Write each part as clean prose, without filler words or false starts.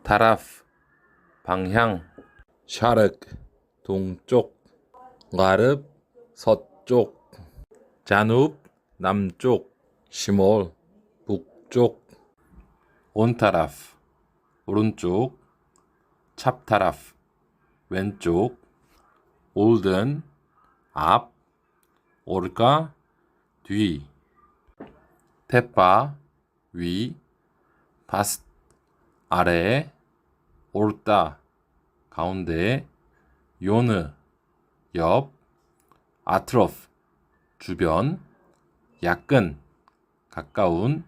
타라프 방향, 샤르크 동쪽, 가르브 서쪽, 자누브 남쪽, 시몰 북쪽, 온타라프 오른쪽, 찹타라프 왼쪽, 올든 앞, 오르카 뒤, 테파 위, 바스 아래, 오르타 가운데, 요느 옆, 아트로프 주변, 야근 가까운,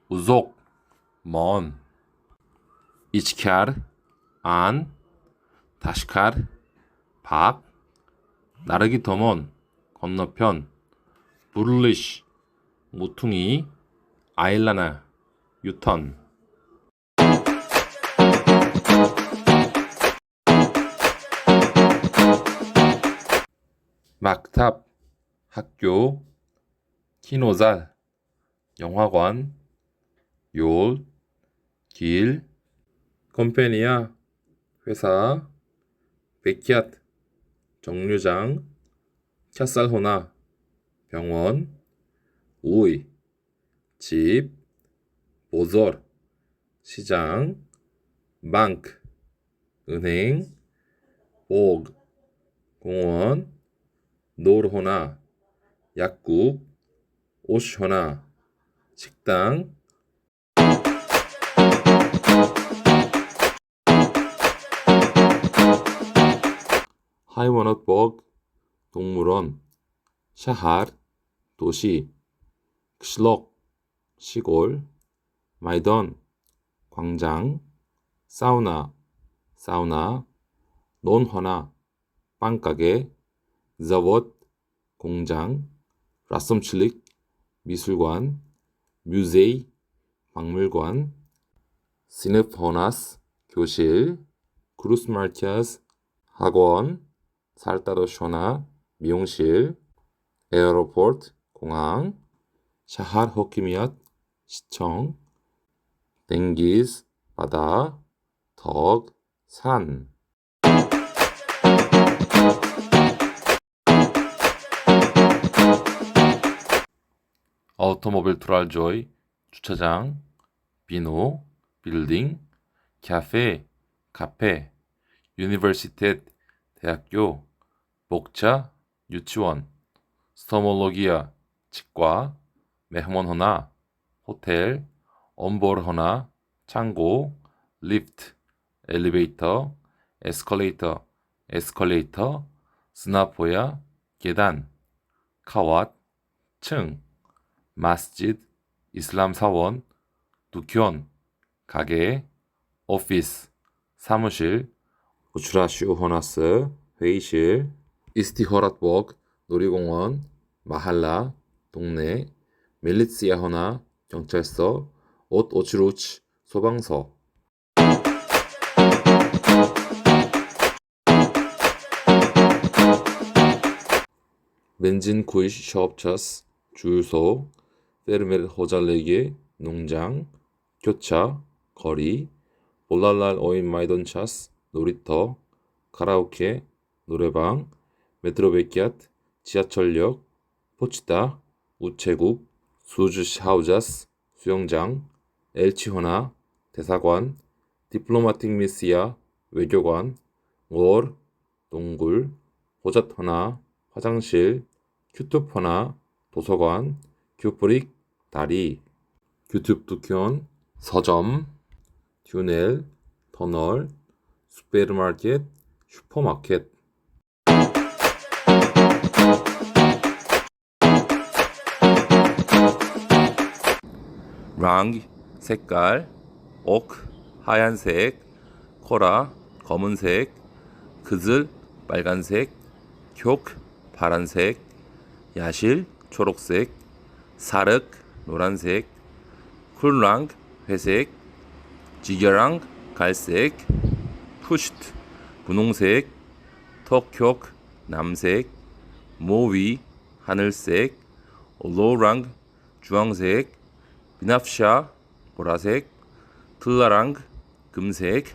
우속 먼, 이치카르 안, 다시카르 밖, 나르기 더 먼 건너편, 부르리시 모퉁이, 아일라나 유턴. 막탑 학교, 키노잘 영화관, 요 길, 컴페니아 회사, 베키아트 정류장, 캬살호나 병원, 우이 집, 보졸 시장, 방크 은행, 보그 공원, 노르호나 약국, 오쇼나 식당. 하이워넛 버그 동물원, 샤하르 도시, 크슬록 시골, 마이던 광장, 사우나 논허나 빵가게, 자봇 공장, 라썸칠릭 미술관, 뮤제이 박물관, 시네포나스 교실, 크루스마르티아스 학원, 살타도쇼나 미용실, 에어로포트 공항, 샤하르 호키미앗 시청, 댕기즈 바다, 덕 산. 오토모빌 투랄조이 주차장, 비노 빌딩, 카페, 유니버시텟 대학교, 복차 유치원, 스토몰로기아 치과, 메흐몬호나 호텔, 엄보르호나 창고, 리프트 엘리베이터, 에스컬레이터, 스나포야 계단, 카왓 층, 마스지드 이슬람 사원, 두견 가게, 오피스 사무실, 우추라슈 호나스 회의실, 이스티호랏버그 놀이공원, 마할라 동네, 밀리츠야호나 경찰서, 오츠루츠 소방서. 벤진 쿠이시 숍차스 주유소, 페르멜 호잘레게 농장, 교차 거리, 볼랄랄 오인 마이돈차스 놀이터, 카라오케 노래방, 메트로베키아트 지하철역, 포치타 우체국, 수즈하우자스 수영장, 엘치호나 대사관, 디플로마틱 미시아 외교관, 월 동굴, 호잣호나 화장실, 큐투프호나 도서관, 큐프릭 다리, 큐튜브두견 서점, 튜넬 터널, 슈페르마켓 슈퍼마켓. 랑 색깔, 오크 하얀색, 코라 검은색, 그즐 빨간색, 쿄크 파란색, 야실 초록색, 사르크 노란색, 쿨랑 회색, 지겨랑 갈색, 푸슈트 분홍색, 톡쿄크 남색, 모위 하늘색, 올로랑 주황색, 비나프샤 보라색, 틀라랑 금색,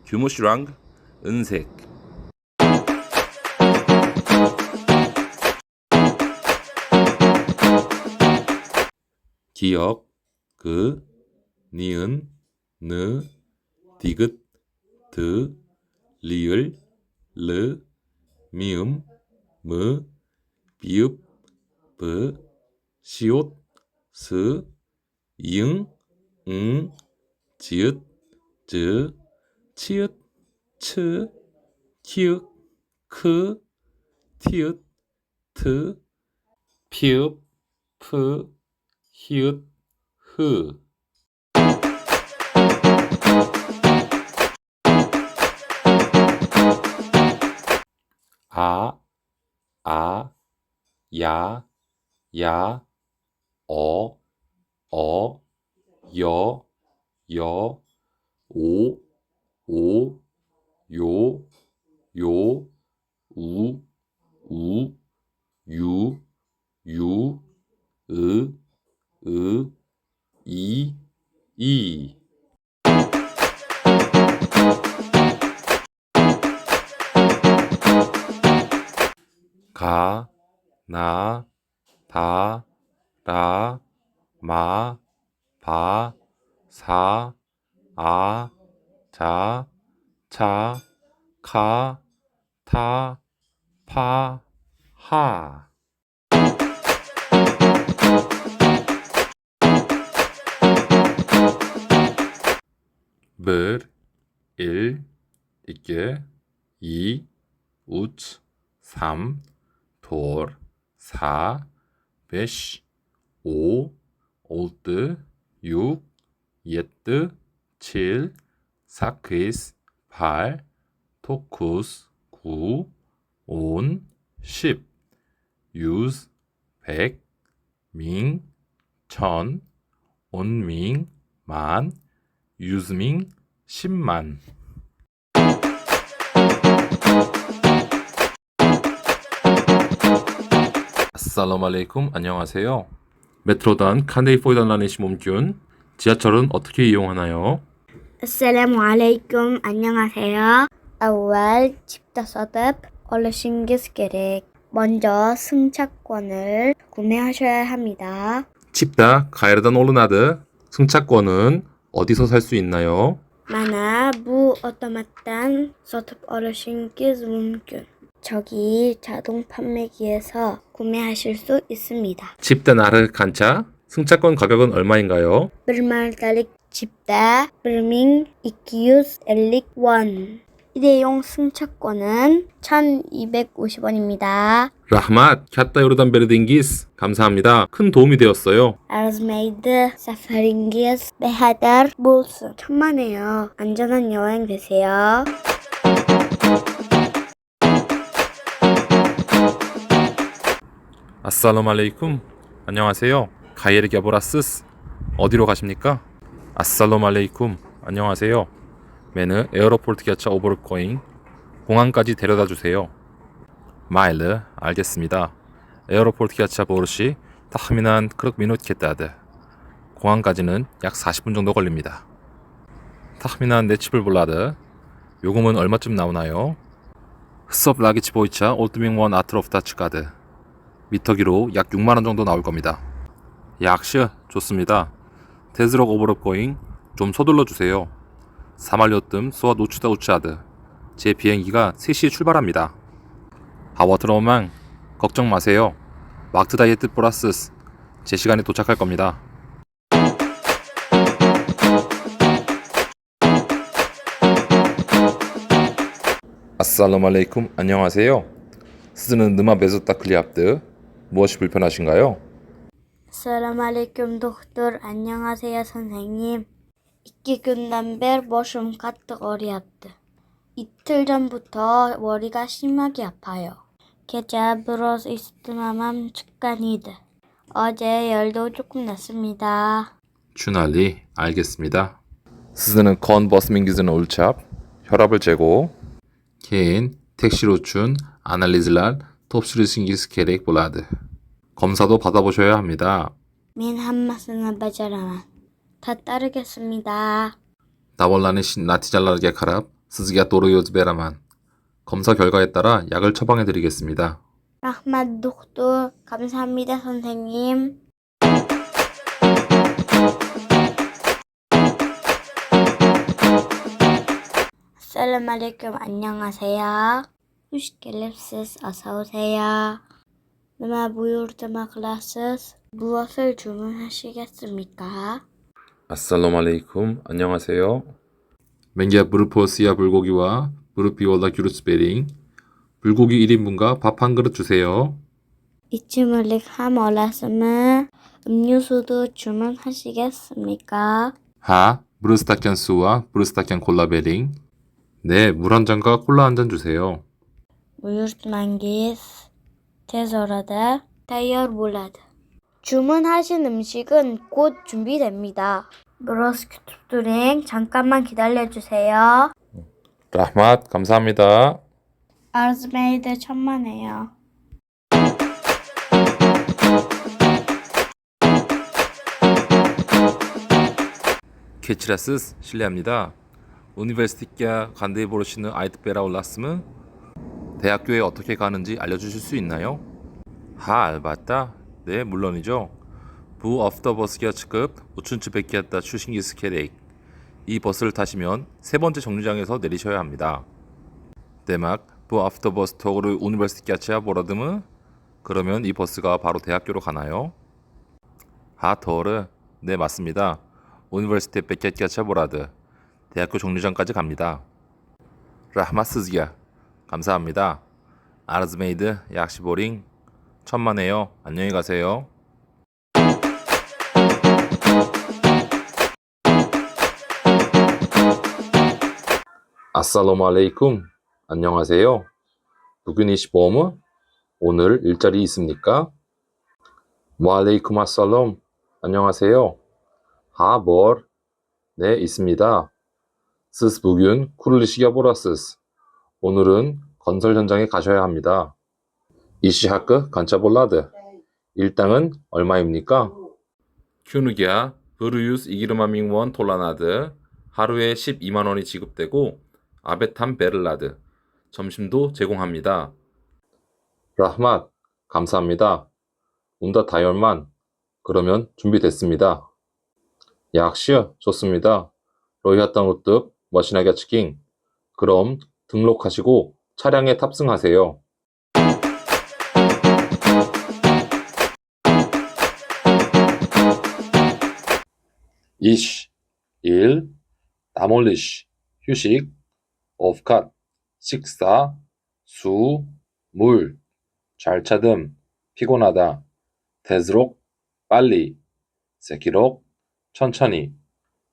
규모시랑 은색. 기역, 그, 니은, 느, 디귿, 드, 리을, 르, 미음, 무, 비읍, 브, 시옷, 스, 이응, 응, 지읒, 즈, 치읓, 츠, 키읔, 크, 티읕, 트, 피읍, 프, 히읗, 흐. 아, 아, 야, 야, 어, 여, 오, 요, 우, 유, 으, 이. 가, 나, 다, 라, 마, 바, 사, 아, 자, 차, 카, 타, 파, 하. ber, il, iki, i, üç, 삼, 돌, 사, beş, 오, oltu, 육, yedi, 칠, sekiz, 팔, dokuz, 구, 온, 십, yüz, 백, 민, 천, 온민, 만, 유즈민, 십만. 아살라말레이쿰, 안녕하세요. 메트로단 칸데이 포이단라네시 몸균. 지하철은 어떻게 이용하나요? السلام عليكم. 안녕하세요. أول 집다 서답 어르신기스 계획. 먼저 승차권을 구매하셔야 합니다. 칩다 가이르단 올르나드. 승차권은 어디서 살 수 있나요? Mana bu otomattan sotib olishingiz mumkin. 저기 자동 판매기에서 구매하실 수 있습니다. 칩다 나르 칸차. 승차권 가격은 얼마인가요? bir martalik chipta 1250 won. 일회용 승차권은 1250원입니다. 라흐맛, 캬따 요르단 베르딩기스. 감사합니다. 큰 도움이 되었어요. 아르즈메이드 사파링기스 베하달 볼스. 천만에요. 안전한 여행 되세요. 아살라말레이쿰. 안녕하세요. 가이르 갸보라스스. 어디로 가십니까? 아살라말레이쿰. 안녕하세요. 메느 에어로포트 기아차 오버르코잉. 공항까지 데려다 주세요. 마일르, 알겠습니다. 에어로포트 기아차 보르시 타흐미난 크륵 미노트 켓다드. 공항까지는 약 40분 정도 걸립니다. 타흐미난 네치블 볼라드. 요금은 얼마쯤 나오나요? 흡섭 라기치 보이차 올드밍원 아트로프 다츠가드. 미터기로 약 6만원 정도 나올 겁니다. 약시 좋습니다. 테즈럭 오버럽고잉 좀 서둘러 주세요. 사말요뜸 소아 노추다 우츠아드. 제 비행기가 3시에 출발합니다. 하워트로망 걱정 마세요. 막트 다이에트 플러스스 제 시간에 도착할 겁니다. 아살라말레이쿰. 안녕하세요. 스즈는 느마 베조타 클리압드. 무엇이 불편하신가요? Assalamualaikum doktor. 안녕하세요 선생님. 2gün beri başım 가뜩 어리압드. 이틀 전부터 머리가 심하게 아파요. 계좌 브러스 이스트마맘 축간이드. 어제 열도 조금 났습니다. 춘알리, 알겠습니다. 스즈는 컨 버스밍기즈는 올찹. 혈압을 재고 케인 택시로 춘 아날리즈랄 톱스르싱기스 케렉 볼라드. 검사도 받아보셔야 합니다. 민 한마스나 바자라만. 다 따르겠습니다. 다볼라니시 나티잘라르게 카랍 스즈기야 도로요즈 베라만. 검사 결과에 따라 약을 처방해 드리겠습니다. 라흐맛 독tor, 감사합니다, 선생님. 아살라말레이쿰, 안녕하세요. 후시켈립시스, 어서오세요. 너마 부유르트마 클라스스, 무엇을 주문하시겠습니까? 아살롬알레이쿰, 안녕하세요. 맹기야 브르포스야 불고기와 브르피올라 규르스베링. 불고기 1인분과 밥 한 그릇 주세요. 이치물릭 함 올라스면 음료수도 주문하시겠습니까? 하, 브루스타켄 수와 브루스타켄 콜라베링. 네, 물 한 잔과 콜라 한 잔 주세요. Buyurtmangiz tez orada tayyor bo'ladi. 주문하신 음식은 곧 준비됩니다. 브로스 kütüpturing. 잠깐만 기다려주세요. 라흐맛, 감사합니다. 아르즈메이드 천만에요. 케치라스스 실례합니다. 우니베르시티께 간데이 보르시는 아이트베라 올라스무? 대학교에 어떻게 가는지 알려주실 수 있나요? 하, 알바따. 네, 물론이죠. 부 어프터버스기아 측급 우춘츠 베키아따 추신기스 케레익. 이 버스를 타시면 세 번째 정류장에서 내리셔야 합니다. 대막 부 어프터버스 토그르 우니베르시티키아치아 보라드무? 그러면 이 버스가 바로 대학교로 가나요? 하, 토르. 네, 맞습니다. 우니버시티 베키아치아 보라드. 대학교 정류장까지 갑니다. 라흐마스즈기야. 감사합니다. 아르즈메이드 약시보링. 천만에요. 안녕히 가세요. 아살롬 알레이쿰. 안녕하세요. 부근이시 보험? 오늘 일자리 있습니까? 와알레이쿰 아살롬. 안녕하세요. 하, 뭘? 네, 있습니다. 스스 부균 쿠르리시기아 보라스스. 오늘은 건설 현장에 가셔야 합니다. 이시하크 간차볼라드. 일당은 얼마입니까? 큐누기아 브루유스 이기르마밍원 톨라나드. 하루에 12만 원이 지급되고 아베탐 베를라드. 점심도 제공합니다. 라흐맛, 감사합니다. 운다 다열만. 그러면 준비됐습니다. 약시어, 좋습니다. 로이하땅 우뚝 머신하게 치킹. 그럼 등록하시고 차량에 탑승하세요. 이시, 일, 나몰리시, 휴식, 오프컷, 식사, 수, 물, 잘 차듬, 피곤하다, 데즈록, 빨리, 세키록, 천천히,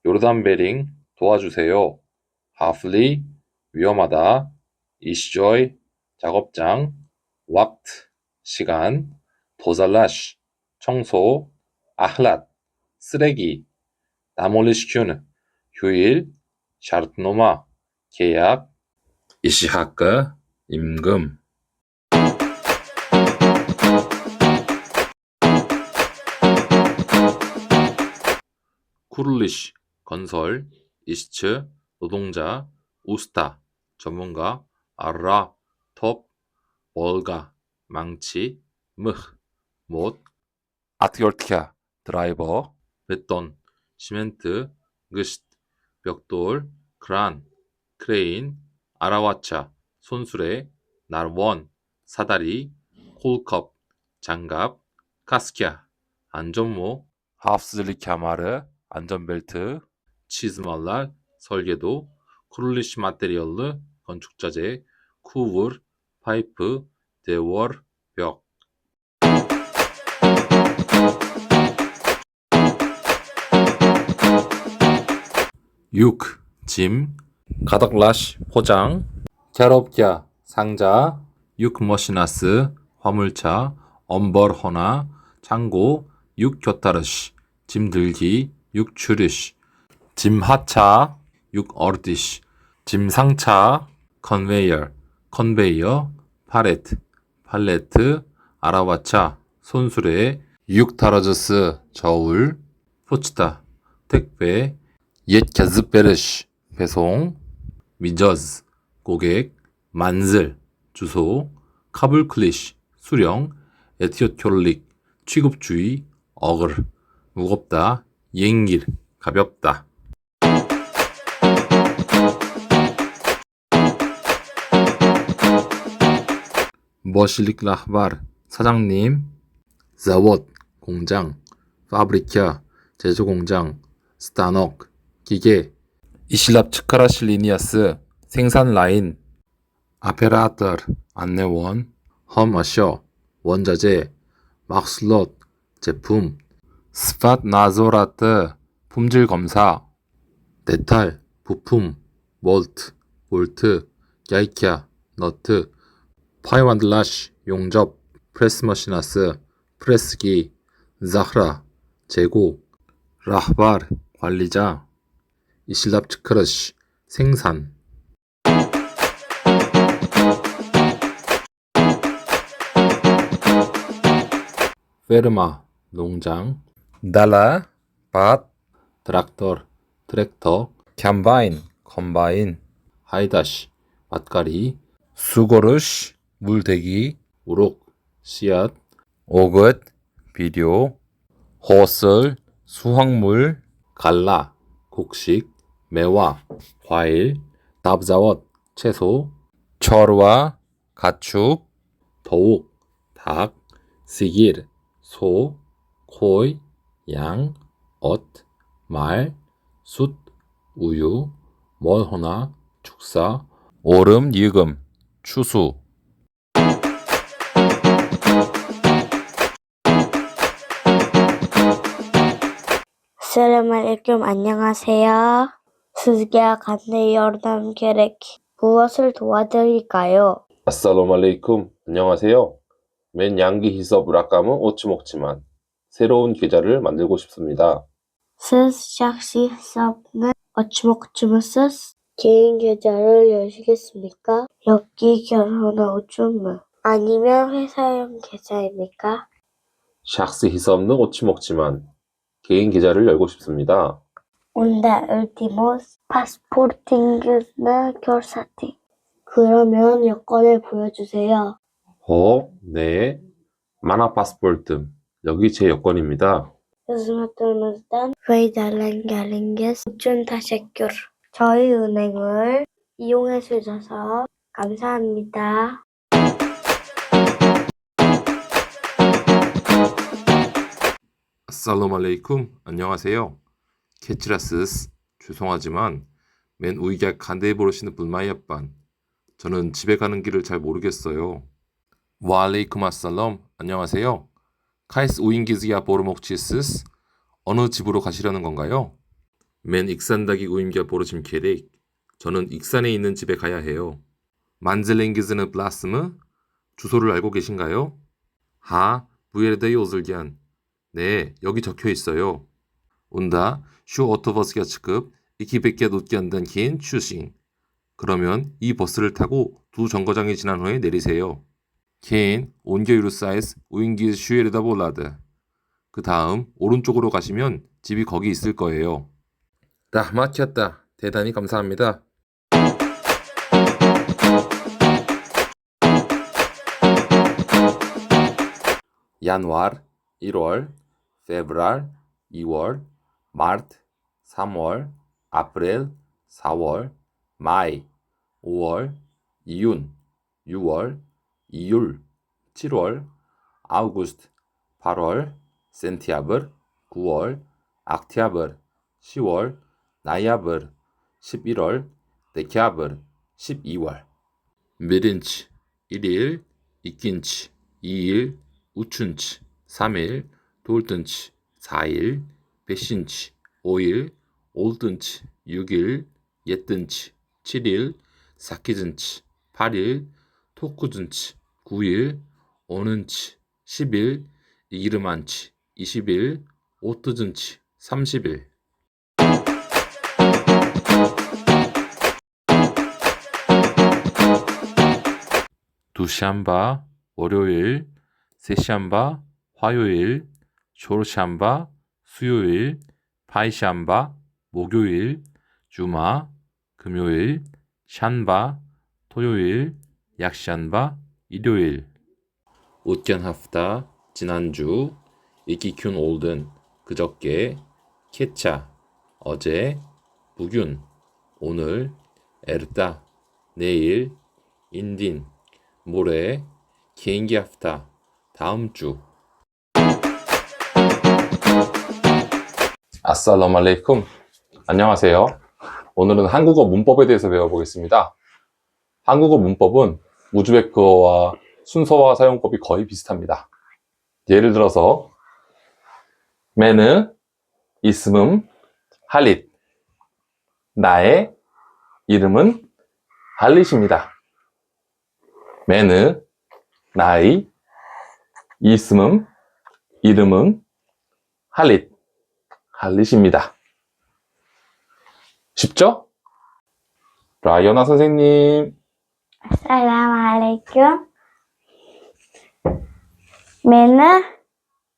요르단베링, 도와주세요. 하플리, 위험하다, 이시조이, 작업장, 왁트, 시간, 도잘라시, 청소, 아흐랏, 쓰레기, 나몰리시큐는, 휴일, 샤르트노마, 계약, 이시하크, 임금. 쿠룰리시, 건설, 이스츠, 노동자, 우스타, 전문가, 아르라, 톱, 월가, 망치, 무흐, 못, 아트열티아, 드라이버, 베톤, 시멘트, 그시트, 벽돌, 크란, 크레인, 아라와차, 손수레, 날원, 사다리, 콜컵, 장갑, 카스키아, 안전모, 하프슬리캬마르, 안전벨트, 치즈말랄, 설계도, 쿠룰리시 마테리얼르, 건축자재, 쿠울, 파이프, 대월, 벽. 육, 짐, 가닥라시, 포장, 캐롭기아, 상자, 육머시나스, 화물차, 엄벌허나, 창고, 육교타르시, 짐들기, 육추르시, 짐하차, 육어르디시, 짐상차, 컨베이어, 팔레트, 아라와차, 손수레, 육타라저스, 저울, 포치타, 택배, 옛 갸즈베르시, 배송, 미저즈, 고객, 만슬, 주소, 카불클리시, 수령, 에티오톨릭, 취급주의, 어글, 무겁다, 옌길, 가볍다. 머실릭 라흐바르, 사장님, 자봇, 공장, 파브리캬, 제조공장, 스타녹, 기계, 이실랍 츠카라실리니아스, 생산 라인, 아페라터, 안내원, 험어셔, 원자재, 막슬롯, 제품, 스팟 나조라트, 품질 검사, 데탈, 부품, 볼트, 볼트, 야이캬, 너트, 파이완들라시, 용접, 프레스머시나스, 프레스기, 자흐라, 재고, 라흐바르, 관리자, 이실랍 츠크르시, 생산. 페르마, 농장, 달라, 밭, 트락터, 트랙터, 캄바인, 컴바인, 하이다시, 밭가리, 수고르시, 물대기, 우룩, 씨앗, 오긋, 비료, 호슬, 수확물, 갈라, 곡식, 매화, 과일, 답자옅, 채소, 철화, 가축, 더욱, 닭, 시길, 소, 코이, 양, 엇, 말, 숫, 우유, 멀호나, 축사, 오름, 이금, 추수. assalamualaikum 안녕하세요. sizga qanday yordam kerak? 무엇을 도와드릴까요? 아살롬 알레이쿰. 안녕하세요. 맨 양기 히섭 라감은 오치 먹지만 새로운 계좌를 만들고 싶습니다. siz shaxsiy hisobni ochmoqchimisiz? 개인 계좌를 여시겠습니까? 여기 결혼 uchunmi? 아니면 회사용 계좌입니까? 샥스 히섭는 오치 먹지만 개인 계좌를 열고 싶습니다. Unda iltimos pasportingizni ko'rsating. 그러면 여권을 보여주세요. 네. 마나 파스포르트. 여기 제 여권입니다. xizmatimizdan foydalanganingiz uchun tashakkur. 저희 은행을 이용해 주셔서 감사합니다. 아살롬 알레이쿰. 안녕하세요. 케치라스스. 죄송하지만 맨 우이갸 간데이 보르시는 분마이아빤. 저는 집에 가는 길을 잘 모르겠어요. 와알레이쿰 아살롬. 안녕하세요. 카이스 우인기즈야 보르목치스스. 어느 집으로 가시려는 건가요? 맨 익산다기 우임갸 보르짐 케렉. 저는 익산에 있는 집에 가야 해요. 만즐랭기즈는 블라스무? 주소를 알고 계신가요? 부에르데이 오슬기안. 네, 여기 적혀 있어요. 온다 슈 오토버스가 측급 이키백기아 놓기한단 긴 슈싱. 그러면 이 버스를 타고 두 정거장이 지난 후에 내리세요. 긴 온겨유르 사이즈 우인기 슈에르다 볼라드. 그 다음 오른쪽으로 가시면 집이 거기 있을 거예요. 라마키았다. 대단히 감사합니다. 야누아르 1월, 페브랄 2월, 마르트 3월, 아프릴 4월, 마이 5월, 이윤 6월, 이율 7월, 아우구스트 8월, 센티아브르 9월, 악티아브르 10월, 나이아브르 11월, 데키아브르 12월. 미린치 1일, 이낀치 2일, 우춘치 3일, 돌든치 4일, 베신치 5일, 올든치 6일, 옛든치 7일, 사키든치 8일, 토쿠든치 9일, 오는치 10일, 이기르만치 20일, 오뜨든치 30일. 두시안바 월요일, 세시안바 화요일, 쇼르시안바 수요일, 파이시안바 목요일, 주마 금요일, 샨바, 토요일, 약샨바, 일요일. 웃견 하프다, 지난주, 이키큐 올든, 그저께, 케차, 어제, 부균, 오늘, 에르타, 내일, 인딘, 모레, 개인기 하프다, 다음 주. 아살라무 알레이쿰. 안녕하세요. 오늘은 한국어 문법에 대해서 배워보겠습니다. 한국어 문법은 우즈베크어와 순서와 사용법이 거의 비슷합니다. 예를 들어서 메는 이스문 할릿, 나의 이름은 할릿입니다. 메는 나의 이스문 이름은 할릿, 할릿입니다. 쉽죠? 라이언아 선생님. Assalamualaikum. 메는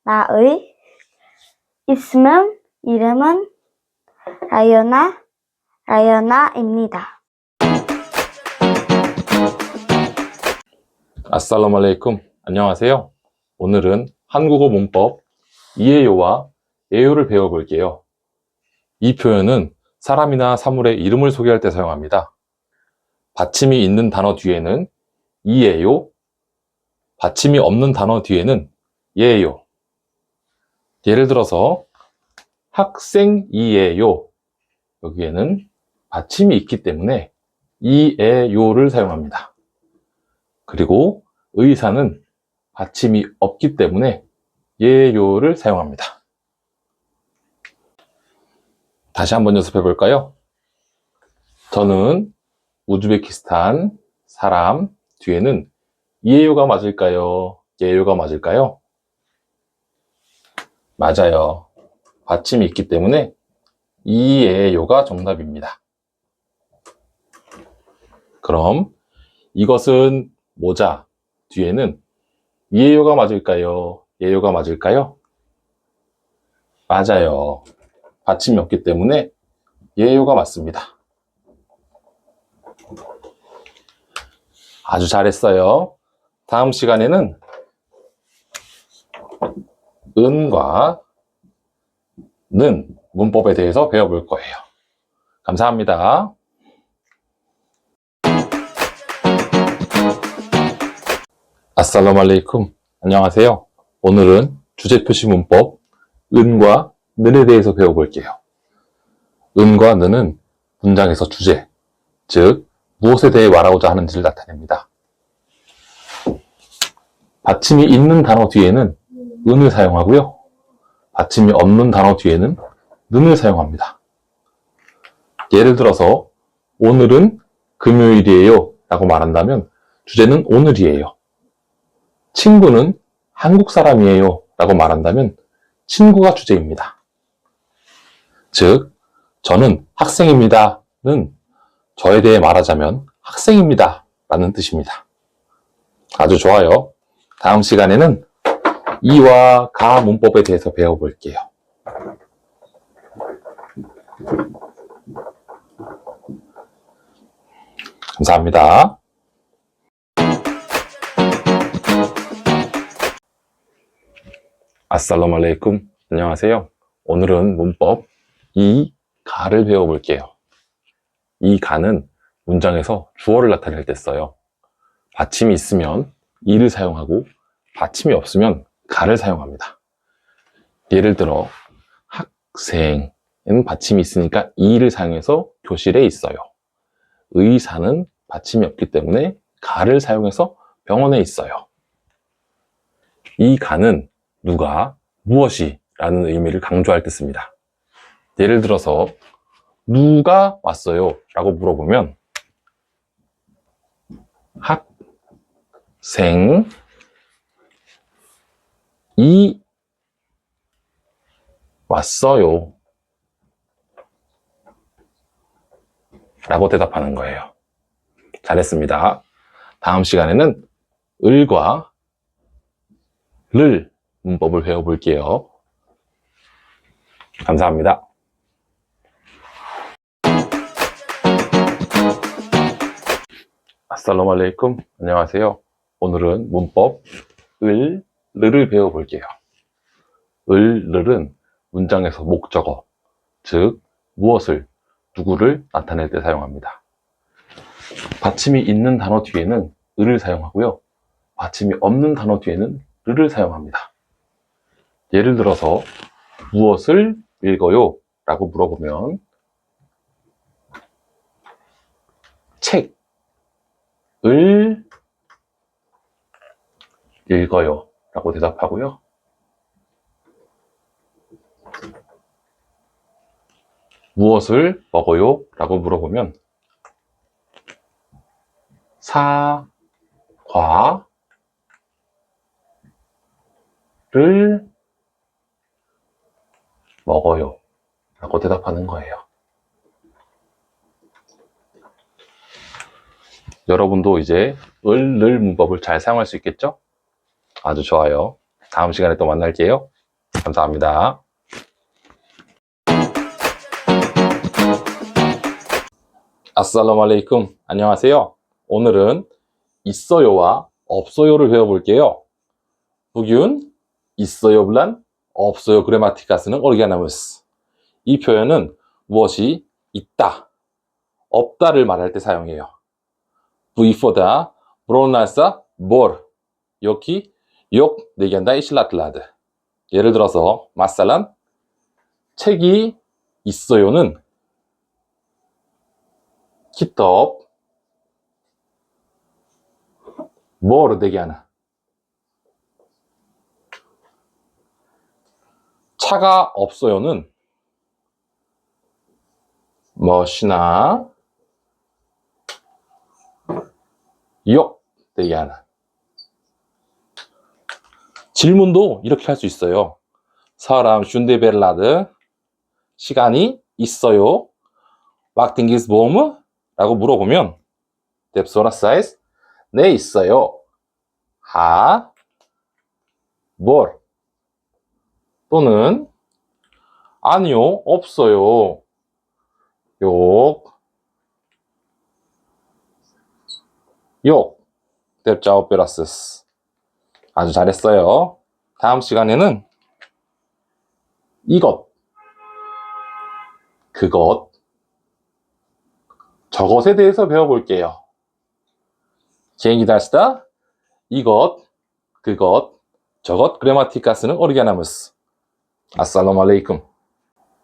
나의 이름은 라이언아입니다. 아살라무 알레이쿰. 안녕하세요. 오늘은 한국어 문법 이에요와 에요를 배워볼게요. 이 표현은 사람이나 사물의 이름을 소개할 때 사용합니다. 받침이 있는 단어 뒤에는 이에요, 받침이 없는 단어 뒤에는 예요. 예를 들어서 학생이에요. 여기에는 받침이 있기 때문에 이에요를 사용합니다. 그리고 의사는 받침이 없기 때문에 예요를 사용합니다. 다시 한번 연습해 볼까요? 저는 우즈베키스탄 사람 뒤에는 이에요가 맞을까요? 예요가 맞을까요? 맞아요. 받침이 있기 때문에 이에요가 정답입니다. 그럼 이것은 모자 뒤에는 이에요가 맞을까요? 예요가 맞을까요? 맞아요. 받침이 없기 때문에 예요가 맞습니다. 아주 잘했어요. 다음 시간에는 은과 는 문법에 대해서 배워볼 거예요. 감사합니다. 아살라무 알레이쿰. 안녕하세요. 오늘은 주제표시 문법 은과 는에 대해서 배워볼게요. 은과 는은 문장에서 주제, 즉 무엇에 대해 말하고자 하는지를 나타냅니다. 받침이 있는 단어 뒤에는 은을 사용하고요. 받침이 없는 단어 뒤에는 는을 사용합니다. 예를 들어서 오늘은 금요일이에요 라고 말한다면 주제는 오늘이에요. 친구는 한국 사람이에요 라고 말한다면 친구가 주제입니다. 즉, 저는 학생입니다는 저에 대해 말하자면 학생입니다 라는 뜻입니다. 아주 좋아요. 다음 시간에는 이와 가 문법에 대해서 배워볼게요. 감사합니다. 아살라무 알레이쿰. 안녕하세요. 오늘은 문법 이, 가를 배워볼게요. 이 가는 문장에서 주어를 나타낼 때 써요. 받침이 있으면 이를 사용하고 받침이 없으면 가를 사용합니다. 예를 들어 학생은 받침이 있으니까 이를 사용해서 교실에 있어요. 의사는 받침이 없기 때문에 가를 사용해서 병원에 있어요. 이 가는 누가, 무엇이 라는 의미를 강조할 때 씁니다. 예를 들어서 누가 왔어요? 라고 물어보면 학생이 왔어요 라고 대답하는 거예요. 잘했습니다. 다음 시간에는 을과 를 문법을 배워볼게요. 감사합니다. 아살라무 알레이쿰. 안녕하세요. 오늘은 문법 을, 르를 배워볼게요. 을, 르는 문장에서 목적어, 즉 무엇을, 누구를 나타낼 때 사용합니다. 받침이 있는 단어 뒤에는 을을 사용하고요. 받침이 없는 단어 뒤에는 르를 사용합니다. 예를 들어서 무엇을 읽어요? 라고 물어보면 책을 읽어요 라고 대답하고요. 무엇을 먹어요? 라고 물어보면 사과를 먹어요 라고 대답하는 거예요. 여러분도 이제 을, 를 문법을 잘 사용할 수 있겠죠? 아주 좋아요. 다음 시간에 또 만날게요. 감사합니다. 아살라무 알레이쿰. 안녕하세요. 오늘은 있어요와 없어요를 배워볼게요. bugün 있어요 bilen 없어요 그래마티카 쓰는 오르게나무스. 이 표현은 무엇이 있다, 없다를 말할 때 사용해요. 부이포다 브로나사 볼 여기 욕 내견다 이실라틀라드. 예를 들어서 마살란 책이 있어요는 키톱 뭘 되게 하나. 차가 없어요는 멋이나 욕 되게 하나. 질문도 이렇게 할 수 있어요. 사람 슌데벨라드 시간이 있어요? 왁팅기스 보험? 라고 물어보면 뎁소라 사이즈 네 있어요. 하 뭘 또는 아니요 없어요. 욕 뎁자오 베라스스. 아주 잘했어요. 다음 시간에는 이것, 그것, 저것에 대해서 배워볼게요. 기행기다시다 이것, 그것, 저것 그래마티카 쓰는 오르게나무스. 아살라무 알레이쿰.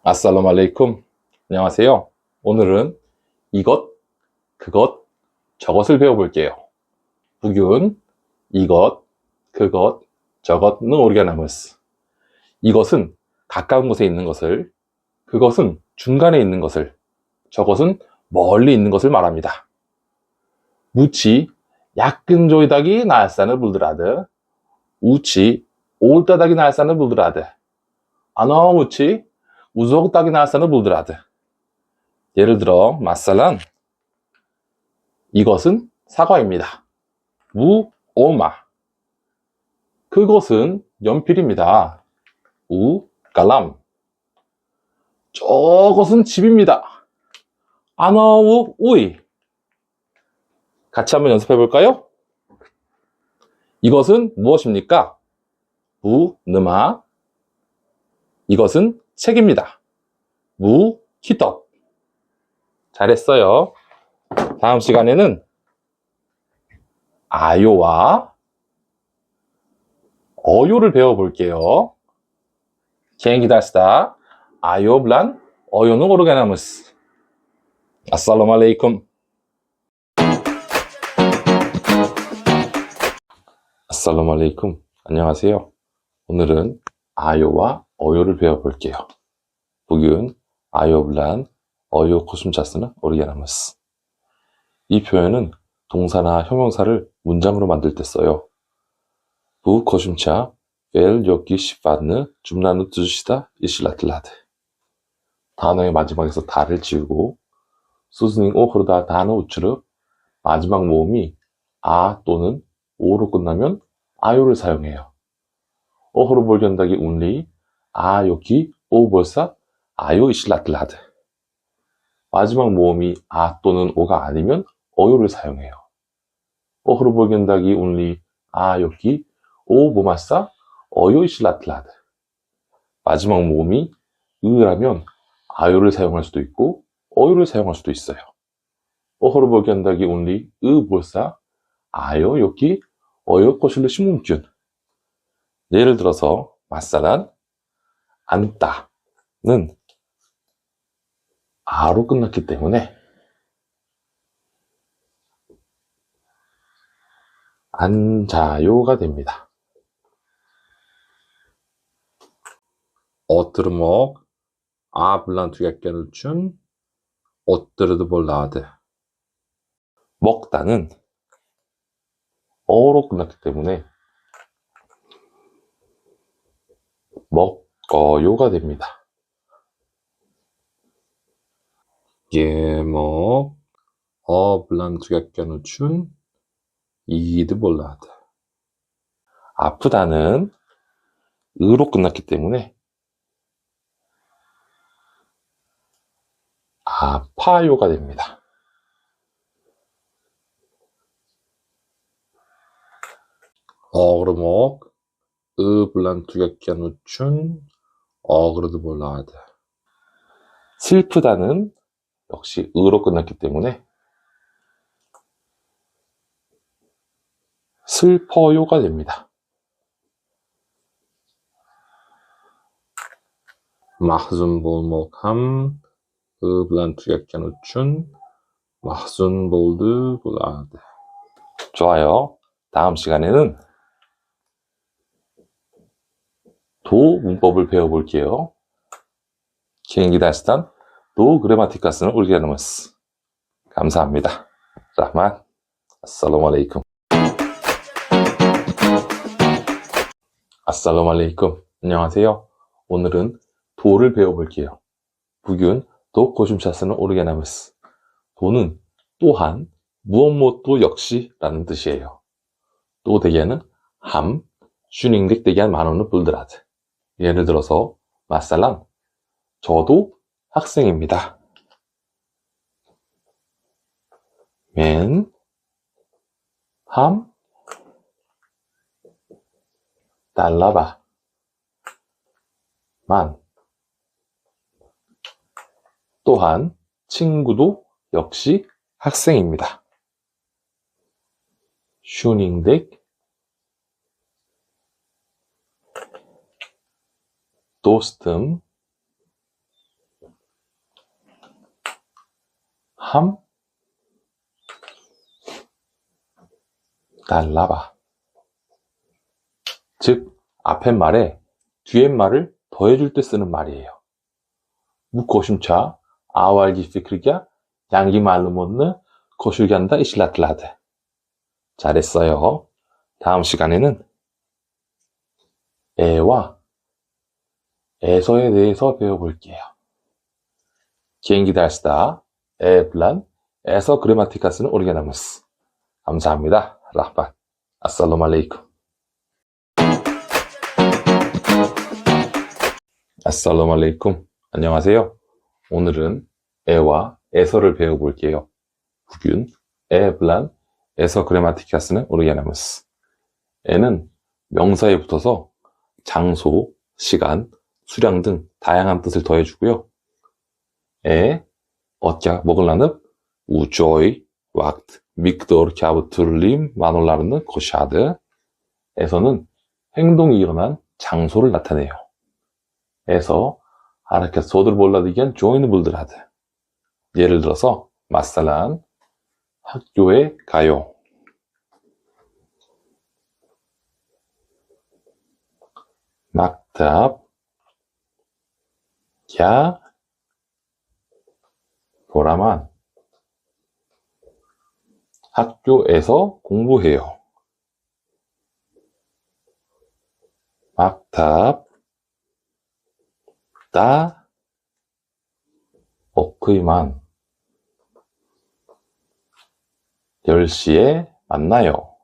아살라무 알레이쿰. 안녕하세요. 오늘은 이것, 그것, 저것을 배워볼게요. bugün 이것, 그것, 저것은 오르게나무스. 이것은 가까운 곳에 있는 것을, 그것은 중간에 있는 것을, 저것은 멀리 있는 것을 말합니다. 무치 약근 조이다기 나알산을 불드라드 우치 올따다기 나알산을 불드라드 아너 무치 우속따기 나알산을 불드라드. 예를 들어 마살란 이것은 사과입니다. 우 오마 그것은 연필입니다. 우 깔람 저것은 집입니다. 아너우 우이. 같이 한번 연습해 볼까요? 이것은 무엇입니까? 부 느마. 이것은 책입니다. 무 키떡. 잘했어요. 다음 시간에는 아요와 어요를 배워볼게요. 기행기다시다 아요 블란 어요는 오르게나무스. 아살라무 알레이쿰. 아살라무 알레이쿰. 안녕하세요. 오늘은 아요와 어요를 배워볼게요. bugün 아요 블란 어요 코숨자스는 오르게나무스. 이 표현은 동사나 형용사를 문장으로 만들 때 써요. 부 코숨차 벨 요기 시파드느 줌나누 뚜시다 이실라틀라드. 단어의 마지막에서 다를 지우고 수스닝 오흐르다 단어 우츠르 마지막 모음이 아 또는 오로 끝나면 아요를 사용해요. 오흐르 볼견다기 운리 아 요기 오 벌사 아요 이실라틀라드. 마지막 모음이 아 또는 오가 아니면 어요를 사용해요. 오흐르보겐다기 온리 여기 오 모마싸 어요이실라틀라드. 마지막 모음이 으라면 아요를 사용할 수도 있고 어요를 사용할 수도 있어요. 오흐르보겐다기 온리 볼싸 아요 여기 어요 코실르 시문균. 예를 들어서 마사란 앉다는 아로 끝났기 때문에 앉아요가 됩니다. Oturmak A bilan tugatgani uchun o'ttirdi bo'ladi. 먹다는 어로 끝났기 때문에 먹어요가 됩니다. yemoq O bilan tugatgani uchun yeydi bo'ladi. 아프다는 으로 끝났기 때문에 아파요가 됩니다. og'rimoq bilan tugatgani uchun og'ridi bo'ladi. 슬프다는 역시 으로 끝났기 때문에 슬퍼요가 됩니다. mahzun bo'lmoq ham bilan tugatgani uchun mahzun bo'ldi bo'ladi. 좋아요. 다음 시간에는 도 문법을 배워볼게요. 개인기 다시단 도 그래마티카스는 울게르무스. 감사합니다. 라흐만. 아살라무 알레이쿰. 아살라무 알레이쿰. 안녕하세요. 오늘은 도를 배워볼게요. 북윤 도 고심차스는 오르게나무스. 도는 또한 무엇 역시 라는 뜻이에요. 또 대개는 함, 슈닝덱 대개한 만원을 불드라드. 예를 들어서 마살랑 저도 학생입니다. 맨, 함, 달라바, 만. 또한 친구도 역시 학생입니다. 슈닝덱, 도스tum, 함, 달라바. 즉, 앞에 말에 뒤에 말을 더해줄 때 쓰는 말이에요. 무고심차 아왈기 피크리가 양기 말로 못는 고실간다 이실라틀라드. 잘했어요. 다음 시간에는 애와 에서에 대해서 배워볼게요. 개인기 달스다 에플란 에서 그래마티카스는 오르게나무스. 감사합니다. 라흐반. 아살라무 알레이쿰. 아살라무 알레이쿰. 안녕하세요. 오늘은 에와 에서를 배워볼게요. 북윤 에플란 에서 그래마티카스는 오르게나무스. 에는 명사에 붙어서 장소, 시간, 수량 등 다양한 뜻을 더해주고요. 에, 어깨 먹을라는 우조이, 왁트, 믹도르, 캬브투르림, 마놀라르는 코샤드. 에서는 행동이 일어난 장소를 나타내요. 에서 아라켓 소들 볼라디겐 조이는 불드라드. 예를 들어서 마살란 학교에 가요. 막탑 야 보라만 학교에서 공부해요. 막탑 따 오크이만 10시에 만나요.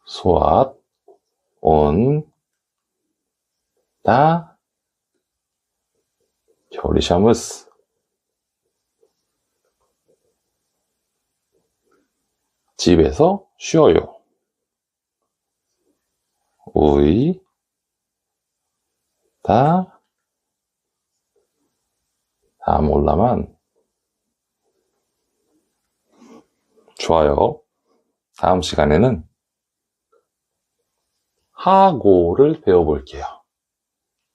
소앗 온 다 조리샤무스. 집에서 쉬어요. 의, 다 몰라만. 좋아요. 다음 시간에는 하고를 배워볼게요.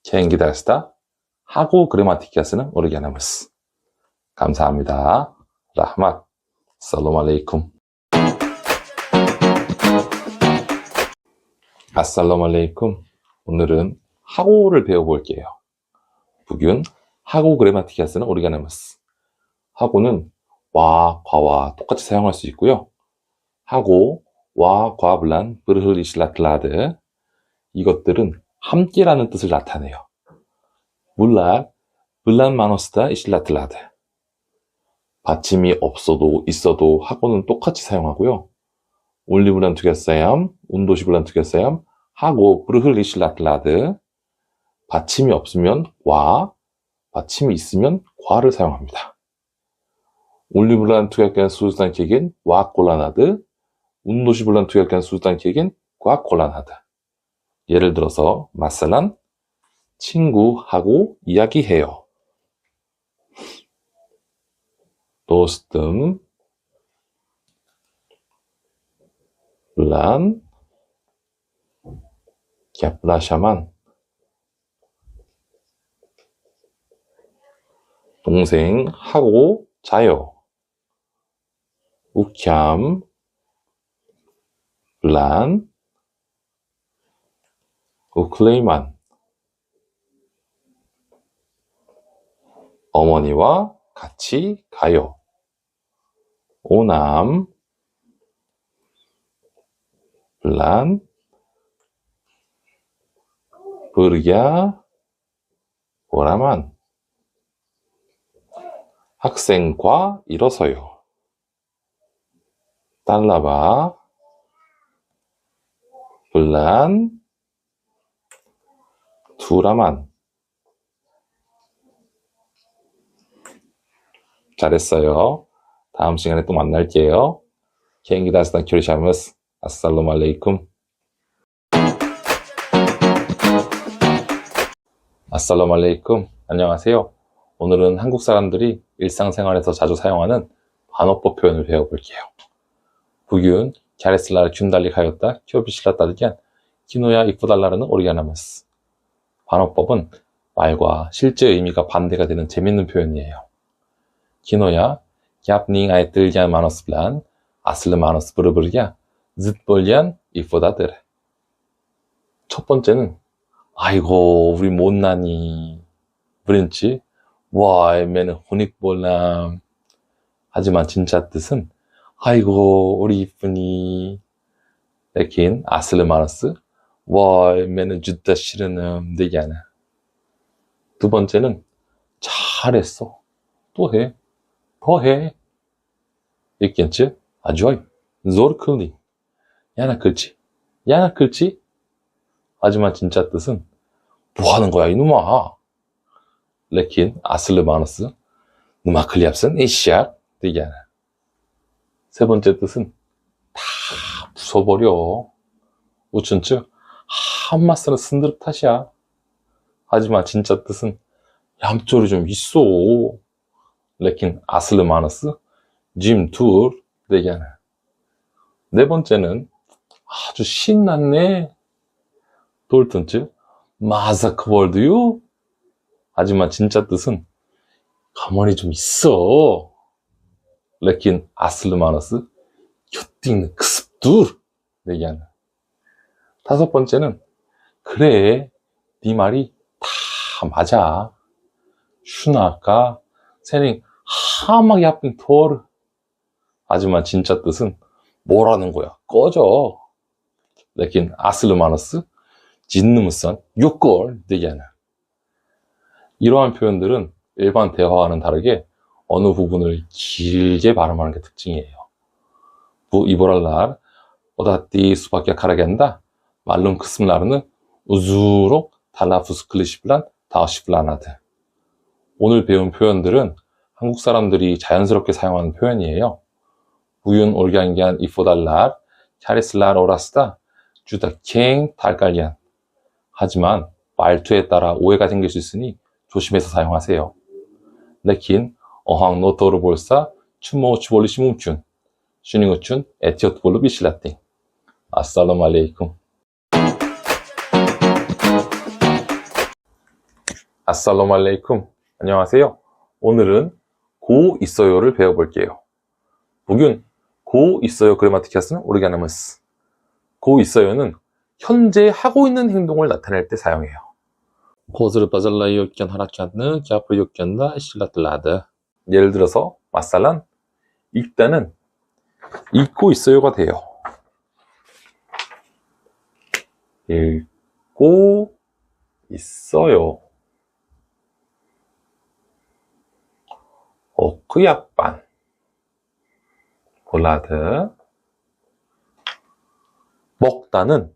개인기 달스다 하고 그래마티키아 쓰는 오르기아나무스. 감사합니다. 라흐맛. 살롬 알레이쿰. 아살롬 알레이쿰. 오늘은 하고를 배워볼게요. 북윤 하고 그래마티키아 쓰는 오르기아나무스. 하고는 와, 과와 똑같이 사용할 수 있고요. 하고, 와, 과, 블란, 브르흐, 이슬라틀라드. 이것들은 함께라는 뜻을 나타내요. 물라, 블란 마노스다, 이슬라틀라드. 받침이 없어도 있어도 하고는 똑같이 사용하고요. 올리블란 투게사얌, 운도시블란 투게사얌, 하고, 브르흐, 이슬라틀라드. 받침이 없으면 와, 받침이 있으면 과를 사용합니다. 올리블란 투게겐 수단 킥인 와 콜라나드, 운도시블란 투게겐 수단 킥인 과 콜라나드. 예를 들어서 마살란 친구하고 이야기해요. 도스tum 블란 갸플라샤만 동생하고 자요. 우캬 블란 우클레이만 어머니와 같이 가요. 오남 블란 부르갸 보라만 학생과 일어서요. 달라바 블란 두라만. 잘했어요. 다음 시간에 또 만날게요. 개인기 다스단 큐리샤무스. 아살롬 알레이쿰. 아살롬 알레이쿰. 안녕하세요. 오늘은 한국 사람들이 일상생활에서 자주 사용하는 반어법 표현을 배워볼게요. 북윤 갸레슬라르 균달리 가였다 키오비실라 따르기안 키노야 이쁘달라르는 오리아나무스. 반어법은 말과 실제 의미가 반대가 되는 재밌는 표현이에요. 키노야 갸프닝 아이뜰기안 마노스블란 아슬르 마노스 브르브르야 즈볼리안 이쁘다들. 첫 번째는 아이고 우리 못나니 브린치 와 에메는 호닉볼람. 하지만 진짜 뜻은 아이고 우리 이쁘니. 레킨 아슬르 마노스 와 에메는 주다 싫으는 되기하나. 두 번째는 잘했어. 또 해. 더 해. 이켄치 아주아이 zor kıldı. 야나 클지. 야나 클지. 하지만 진짜 뜻은 뭐 하는 거야 이놈아. 레킨 아슬르 마노스 누마 클리압슨 이시악 되기하나. 세 번째 뜻은 다 부숴버려. 우춘츠 한마스는 쓴드럽 탓이야. 하지만 진짜 뜻은 얌쫄이 좀 있어. 레킨 아슬르 마너스 짐 둘 되기하나. 네 번째는 아주 신났네. 돌튼츠 마자크 월드유. 하지만 진짜 뜻은 가만히 좀 있어. 레킨 아슬르 마너스 큐띵 크습 둘 되기하나. 다섯 번째는 그래 네 말이 다 맞아. 슈나까 세닝 하막 야핑 토르. 하지만 진짜 뜻은 뭐라는 거야 꺼져. 레킨 아슬르 마너스 진느무선 6골 되기하나. 이러한 표현들은 일반 대화와는 다르게 어느 부분을 길게 발음하는 게 특징이에요. 부 이보랄랄 오다띠 수박야 카라겐다 말룸 크스ምላ르는 우즈로 달라푸스 클리시플란 다우시플라나드. 오늘 배운 표현들은 한국 사람들이 자연스럽게 사용하는 표현이에요. Bugün orgengen ifodarlar, 캐리슬라 오라스다, 주다 캥 달깔리안. 하지만 말투에 따라 오해가 생길 수 있으니 조심해서 사용하세요. 레킨 어항 노토르 볼사 춘모 추볼리 시뭉춘 슈닝우춘 에티오트 볼로 비실라띵. 아살롬 알레이쿰. 아살롬 알레이쿰. 안녕하세요. 오늘은 고 있어요를 배워볼게요. bugün 고 있어요 그래마티카스는 오르가나무스. 고 있어요는 현재 하고 있는 행동을 나타낼 때 사용해요. 고스르 바잘라이 요견 하라키안느 갸프리 요견다 실라틀라드. 예를 들어서 마살란 읽다는 읽고 있어요가 돼요. 읽고 있어요. 오크야반 볼라드. 먹다는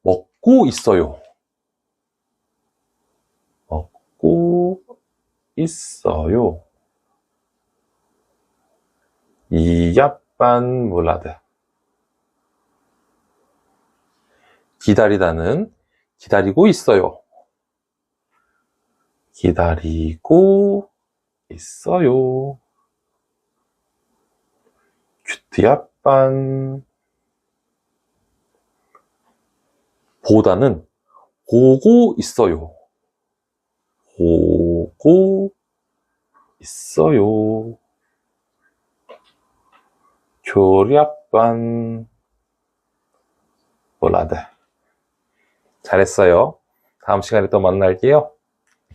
먹고 있어요. 먹고 있어요. 이야반 볼라드. 기다리다는 기다리고 있어요. 기다리고 있어요. 큐트야반. 보다는 보고 있어요. 보고 있어요. 교리아반 볼라드. 잘했어요. 다음 시간에 또 만날게요.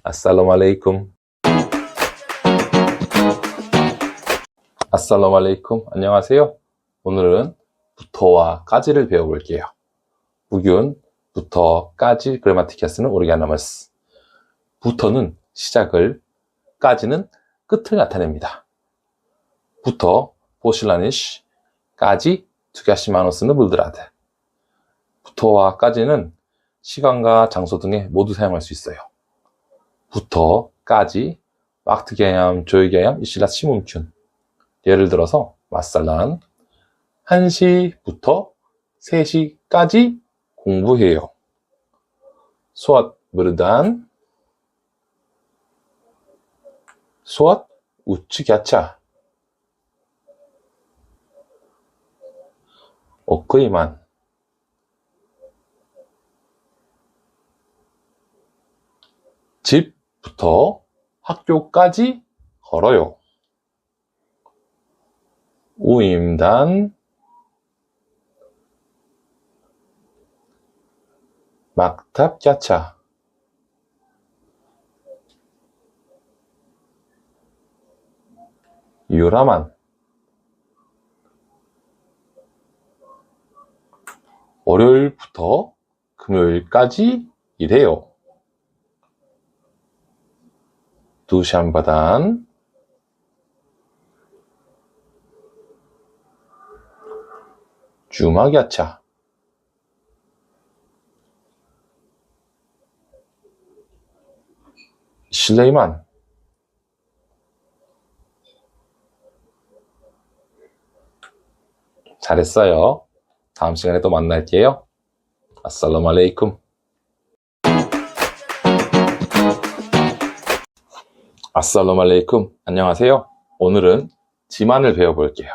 아살롬 알레이쿰. 아살롬 알레이쿰. 안녕하세요. 오늘은 부터와 까지를 배워볼게요. bugün 부터까지 그래마티카스는 오르가나무스. 부터는 시작을, 까지는 끝을 나타냅니다. 부터 보실라니시, 까지 투가시마노스는 물드라드. 부터와 까지는 시간과 장소 등에 모두 사용할 수 있어요. 부터, 까지, 왁트게얌, 조이게얌, 이실라 시문춘. 예를 들어서 마살란 1시부터 3시까지 공부해요. 수앗 무르단 수앗 우측야차 오크이만. 집부터 학교까지 걸어요. 우임단 막탑야차. 유라만. 월요일부터 금요일까지 일해요. 두샴바단. 주막야차. 실레이만. 잘했어요. 다음 시간에 또 만날게요. 아살롬 알레이쿰. 아살롬 알레이쿰. 안녕하세요. 오늘은 지만을 배워볼게요.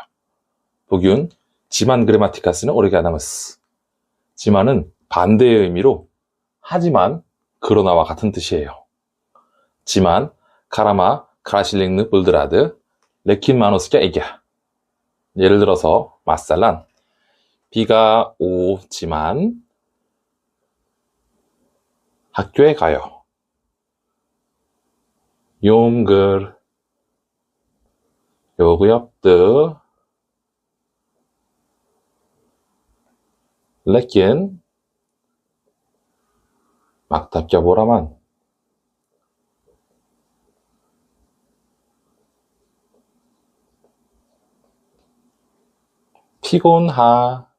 bugün 지만 그래마티카스는 오르가나무스. 지만은 반대의 의미로 하지만 그러나와 같은 뜻이에요. 지만 카라마 카라실링느 불드라드 레킨 마노스캬 에기야. 예를 들어서 마살란 비가 오지만 학교에 가요. 용글 요구엽드 레킨 막답겨 보라만. 피곤하지만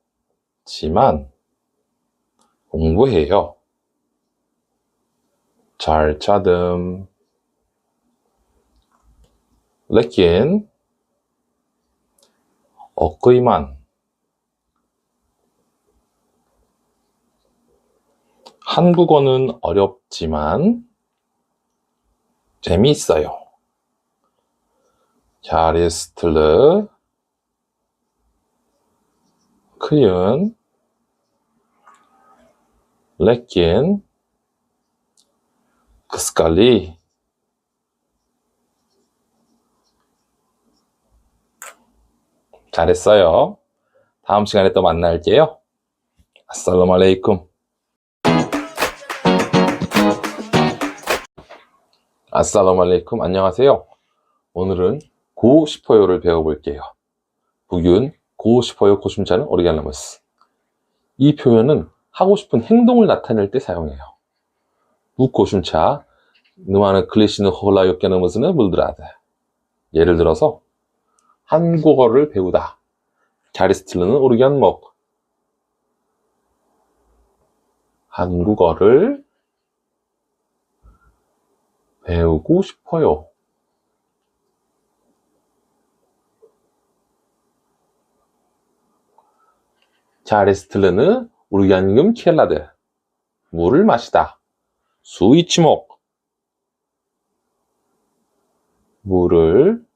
공부해요. 잘 차듬. 레킨 어끄이만. 한국어는 어렵지만 재미있어요. 잘리스틀르 크윤 레킨 크스칼리. 잘했어요. 다음 시간에 또 만날게요. 아살라말레이쿰. 아살라말레이쿰. 안녕하세요. 오늘은 고 싶어요를 배워볼게요. 북윤 고 싶어요 고심자는 오르기알라무스. 이 표현은 하고 싶은 행동을 나타낼 때 사용해요. 북 고심차 느마는 클리시는 홀라요께나무스는 물드라드. 예를 들어서 한국어를 배우다. 자리스틸르는 오르기안목. 한국어를 배우고 싶어요. 자리스틸르는 오르기안금 켈라드. 물을 마시다. 수이치목. 물을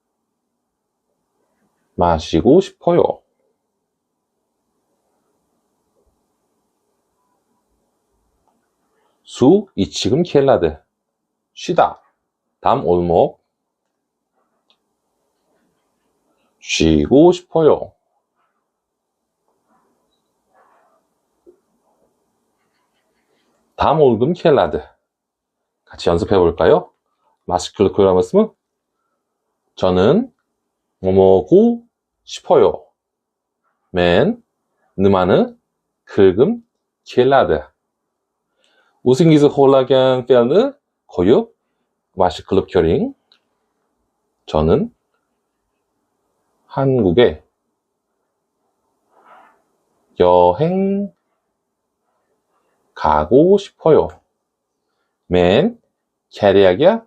마시고 싶어요. 수 이치금 켈라드. 쉬다. 담 올목. 쉬고 싶어요. 담 올금 켈라드. 같이 연습해 볼까요? 마스클 코라무스무. 저는 뭐 먹고 싶어요. 맨 느마는 클금 켈라드. 우승기스 홀라겐 펠르 고유 마시클럽 큐링. 저는 한국에 여행 가고 싶어요. 맨 캐리아기야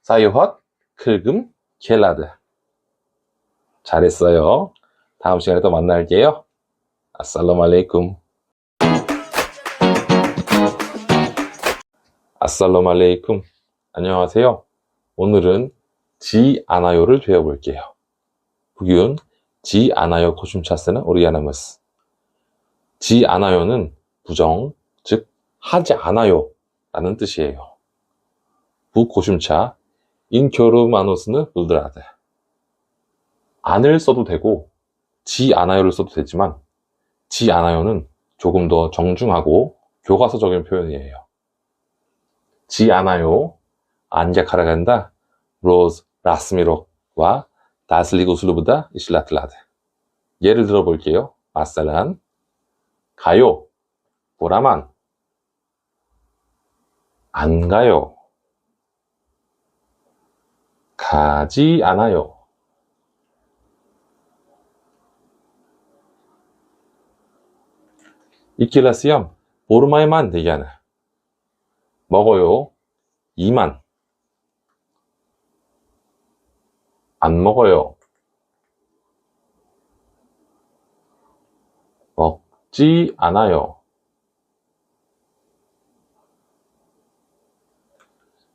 사유헛 클금 켈라드. 잘했어요. 다음 시간에 또 만날게요. 아살라말레이쿰. 아살라말레이쿰. 안녕하세요. 오늘은 지 않아요를 배워볼게요. 북윤 지 않아요 고심차스는 오리아나무스. 지 않아요는 부정, 즉 하지 않아요 라는 뜻이에요. 북고심차 인교르마노스는 물드라드. 안을 써도 되고 지 않아요를 써도 되지만 지 않아요는 조금 더 정중하고 교과서적인 표현이에요. 지 않아요 안게 카라간다 로즈 라스미록과 다슬리고 슬루브다 이실라틀라드. 예를 들어 볼게요. 마살란 가요 보라만 안 가요. 가지 않아요. 이킬라시엄 보르마에만 대기하는. 먹어요. 이만. 안 먹어요. 먹지 않아요.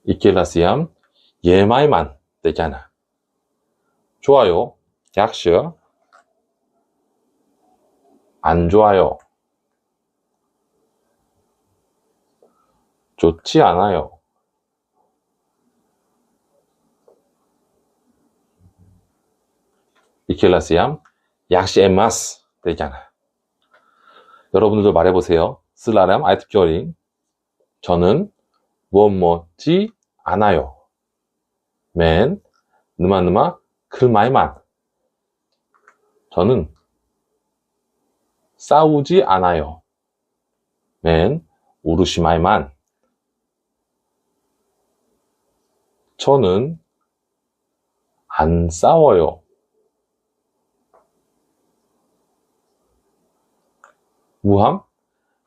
이킬라시엄 예마이만 대기하는. 좋아요. 약시. 안 좋아요. 좋지 않아요. 이킬라시암 약시 엠마스 되잖아. 여러분들도 말해보세요. 슬라람 아이트교링. 저는 뭐 먹지 않아요. 맨 느마느마 클마이만. 저는 싸우지 않아요. 맨 우르시마이만. 저는 안 싸워요. 무함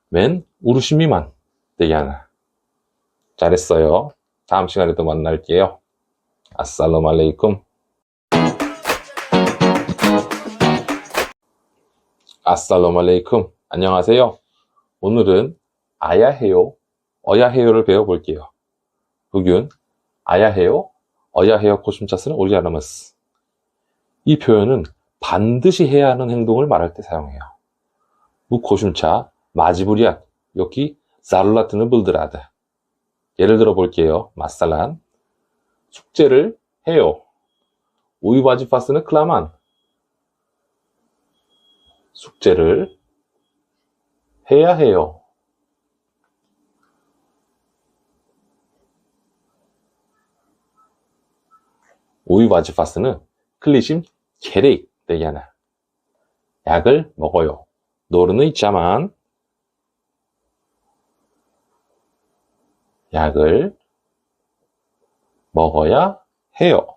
맨 우르시미만 되기하나. 잘했어요. 다음 시간에 또 만날게요. 아살라말레이쿰. 아살라말레이쿰. 안녕하세요. 오늘은 아야해요, 어야해요를 배워볼게요. bugün 아야해요, 어야해요 고심차스는 우리 아나마스. 이 표현은 반드시 해야 하는 행동을 말할 때 사용해요. 무 고심차 마지부리앗 여기 자룰라트는 불드라드. 예를 들어 볼게요. 마살란 숙제를 해요. 우이바지파스는 클라만 숙제를 해야 해요. 우이바지파스는 클리심 게레이 되게하나 약을 먹어요. 노르는 있자만 약을 먹어야 해요.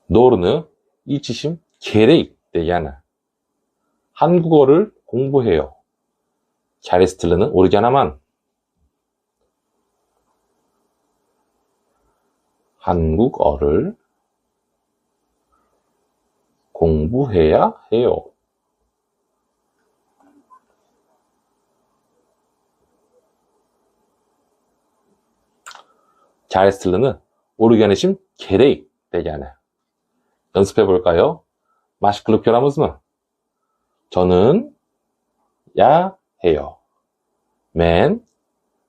노르는 이치심 게레이 되게하나 한국어를 공부해요. 자레스틀르는 오르잖아만 한국어를 공부해야 해요. 자레스틀르는 오르게네심 게레이 되게하나 연습해 볼까요? 마시클루표라무스는 저는 야 해요. 맨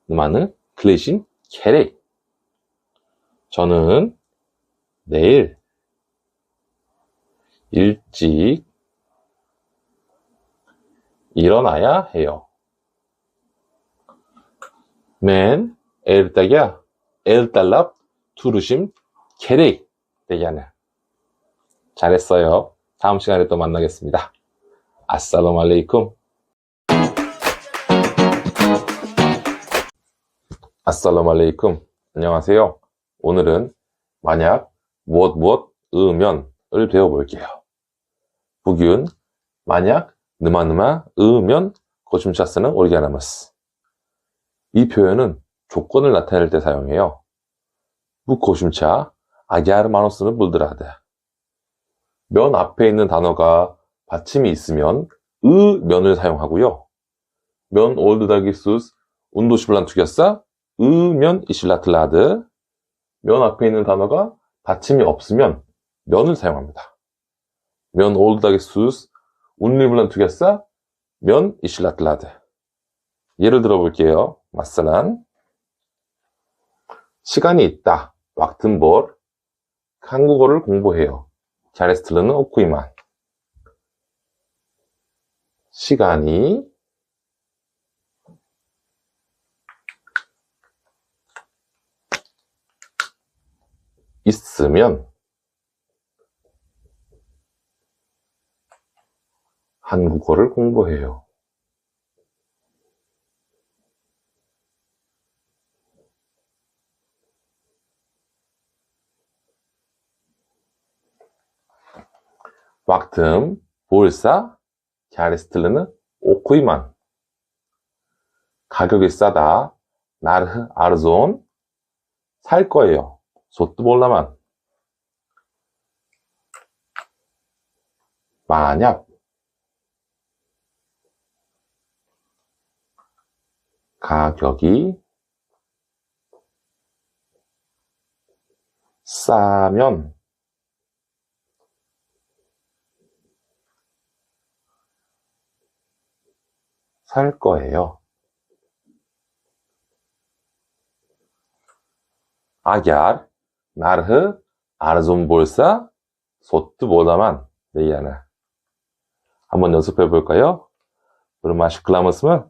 누마는 클리신 게레이 저는 내일 일찍 일어나야 해요. 맨 엘따기야 엘딸랍 투르심 게레이 되게하나 잘했어요. 다음 시간에 또 만나겠습니다. 아살라말레이쿰. 아살라말레이쿰. 안녕하세요. 오늘은 만약 무엇 으면을 배워볼게요. bugün 만약 느마느마 으면 고심차스는 오르게나마스. 이 표현은 조건을 나타낼 때 사용해요. 무 고심차 아기아르마노스는 불드라드. 면 앞에 있는 단어가 받침이 있으면 면을 사용하고요. 면 올드다기수스 운도시블란 투겼사 면 이실라틀라드. 면 앞에 있는 단어가 받침이 없으면 면을 사용합니다. 면 올드다기수스 운리블란 투겼사 면 이실라틀라드. 예를 들어 볼게요. 마살란 시간이 있다. 왁튼볼 한국어를 공부해요. 자레스틀르는 오쿠이만 시간이 있으면 한국어를 공부해요. 왁틈 볼사 갸레스틀르는 오쿠이만 가격이 싸다 나르흐 아르존 살 거예요. 소뚜 볼라만 만약 가격이 싸면 살 거예요. 아갸르 나르흐 아르존 볼사 소뚜 볼라만 네이아나 한번 연습해 볼까요? 그럼 마시클라머스는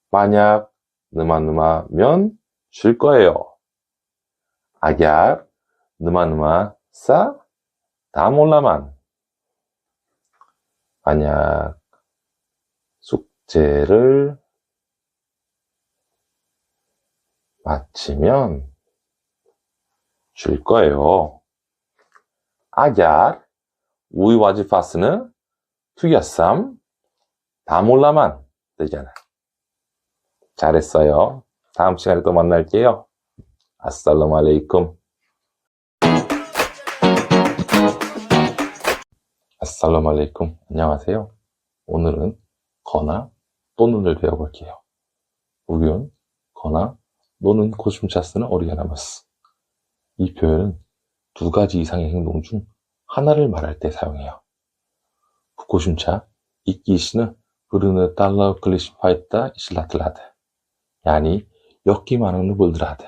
만약 느마느마면 쉴 거예요. 아갸르 느마느마 싸 다몰라만 만약 숙제를 마치면 줄 거예요. 아갸르 우이와지파스는 투야쌈 다몰라만 되잖아. 잘했어요. 다음 시간에 또 만날게요. 아살라말레이쿰. 아살라무 알레이쿰. 안녕하세요. 오늘은 거나 또는을 배워볼게요. 우리는 거나 또는 고심차 쓰는 어리가나마스. 이 표현은 두 가지 이상의 행동 중 하나를 말할 때 사용해요. 고심차 이끼시는 흐르는 달러 클리시파이다 이실라틀라드. 야니 엮기만은 볼드라드.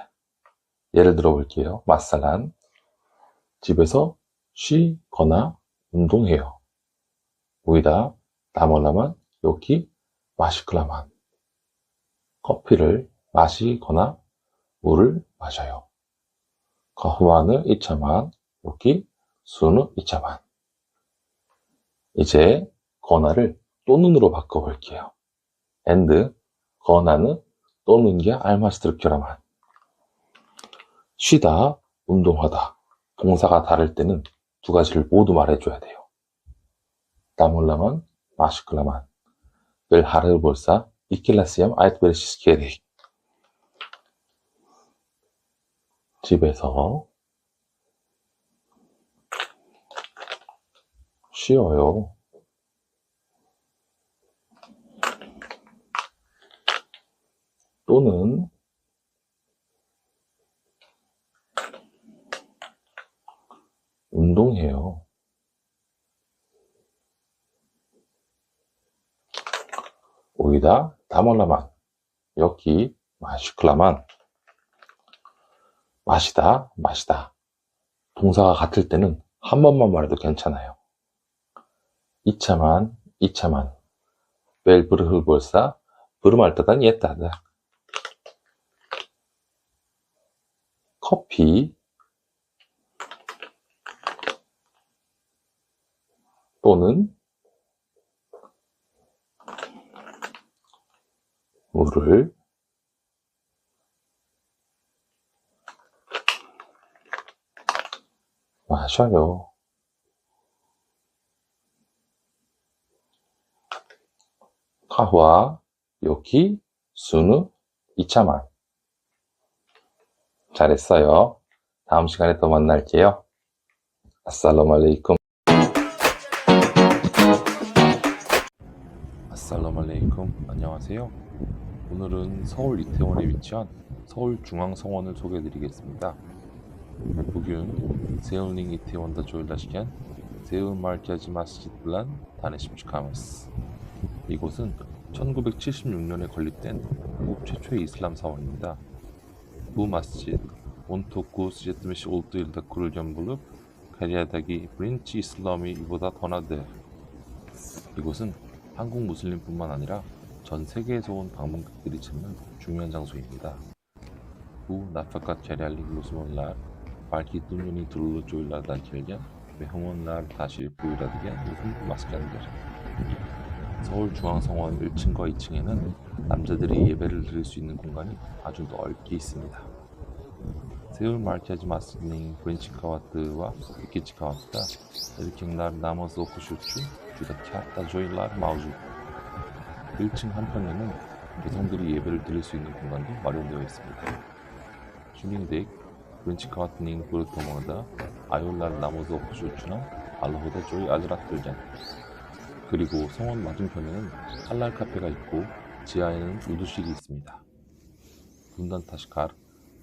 예를 들어 볼게요. 마살란 집에서 쉬거나 운동해요. 우이다 나몰라만 여기 마시클라만 커피를 마시거나 물을 마셔요. 거후와는 이차만 여기 수는 이차만. 이제 거나를 또는으로 바꿔볼게요. and 거나는 또는 게 알마스트르큐라만. 쉬다, 운동하다. 동사가 다를 때는 두 가지를 모두 말해줘야 돼요. 다몰라만, 마시클라만. 벨 하르 볼사, 이킬라시암 아이트베르시스케리. 집에서 쉬어요. 또는 운동해요. 오이다 다몰라만 여기 마시클라만. 마시다 마시다 동사가 같을 때는 한 번만 말해도 괜찮아요. 이차만 이차만 벨브르흐 볼사 부르말따단 옛다다. 커피 또는 물을 마셔요. 카와 요키 수누 이차만. 잘했어요. 다음 시간에 또 만날게요. 아살라무 알레이쿰. 아살라무 알레이쿰. 안녕하세요. 오늘은 서울 이태원에 위치한 서울중앙성원을 소개해드리겠습니다. Bugün Seul'ün İttivan'da joylashgan Seul Markazi Masjid bilan tanışıp çıkamiz. 이곳은 1976년에 건립된 한국 최초의 이슬람 사원입니다. Bu masjid 1976 yılda kurulgan bulup, Koreadagi birinchi islomiy ibodatxonadir. 이곳은 한국 무슬림뿐만 아니라 전 세계에서 온 방문객들이 찾는 중요한 장소입니다. Bu nafaqat korealik musulmonlar, balki dunyoning turli joylaridan kelgan mehmonlar tashrif buyuradigan muhim maskandir. 서울중앙성원 1층과 2층에는 남자들이 예배를 드릴 수 있는 공간이 아주 넓게 있습니다. 세울 마르카지 마스드ning birinchi qavatı va ikkinchi qavatda erkeklar namoz o'qish uchun juda katta joylar mavjud. 1층 한편에는 여성들이 예배를 드릴 수 있는 공간도 마련되어 있습니다. Shuningdek, birinchi qavatning bir tomonida ayollar namoz o'qish uchun alohida joy ajratilgan. 그리고 성원 맞은편에는 할랄 카페가 있고 지하에는 우두실이 있습니다. Bundan tashqari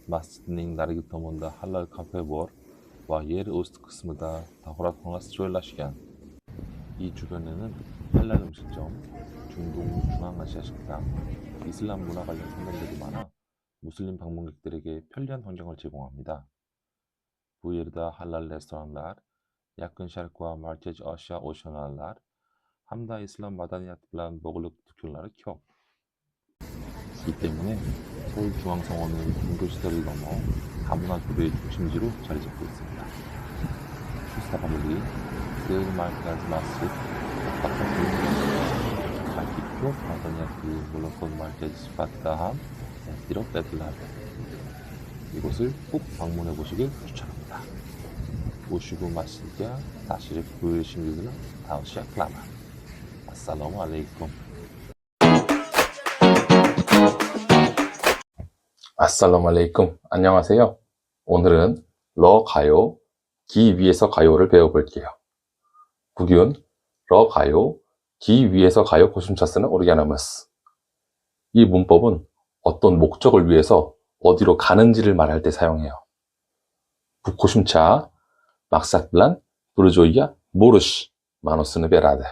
masjidning narigi tomonida halal kafe bor va yer osti qismida tahoratxonasi joylashgan. 이 주변에는 할랄 음식점, 중동 중앙아시아 식당, 이슬람 문화 관련 상점들이 많아 무슬림 방문객들에게 편리한 환경을 제공합니다. Bu yerde halal restoranlar, Yakın Şark va Markaz Osiyo oshxonalar hamda islom madaniyati bilan bog'liq do'konlar ko'p. 이 때문에 서울중앙성원은 종교 시대를 넘어 다문화 교류의 중심지로 자리 잡고 있습니다. 수사발리, 세울 마르카지 마스jid, Akiko madaniyati walaupun markaz sifatida ham ihtirof etiladi. 이곳을 꼭 방문해 보시길 추천합니다. 오시고 마시기가 tashrif buyurishingizni tavsiya qilaman. Assalomu alaykum. 아살라무 알레이쿰. 안녕하세요. 오늘은 러 가요, 기 위에서 가요를 배워볼게요. 북윤 러 가요, 기 위에서 가요 고심차스는 오르게나무스. 이 문법은 어떤 목적을 위해서 어디로 가는지를 말할 때 사용해요. 북고심차 막삭블란 부르조이야 모르시 마노스는 베라데.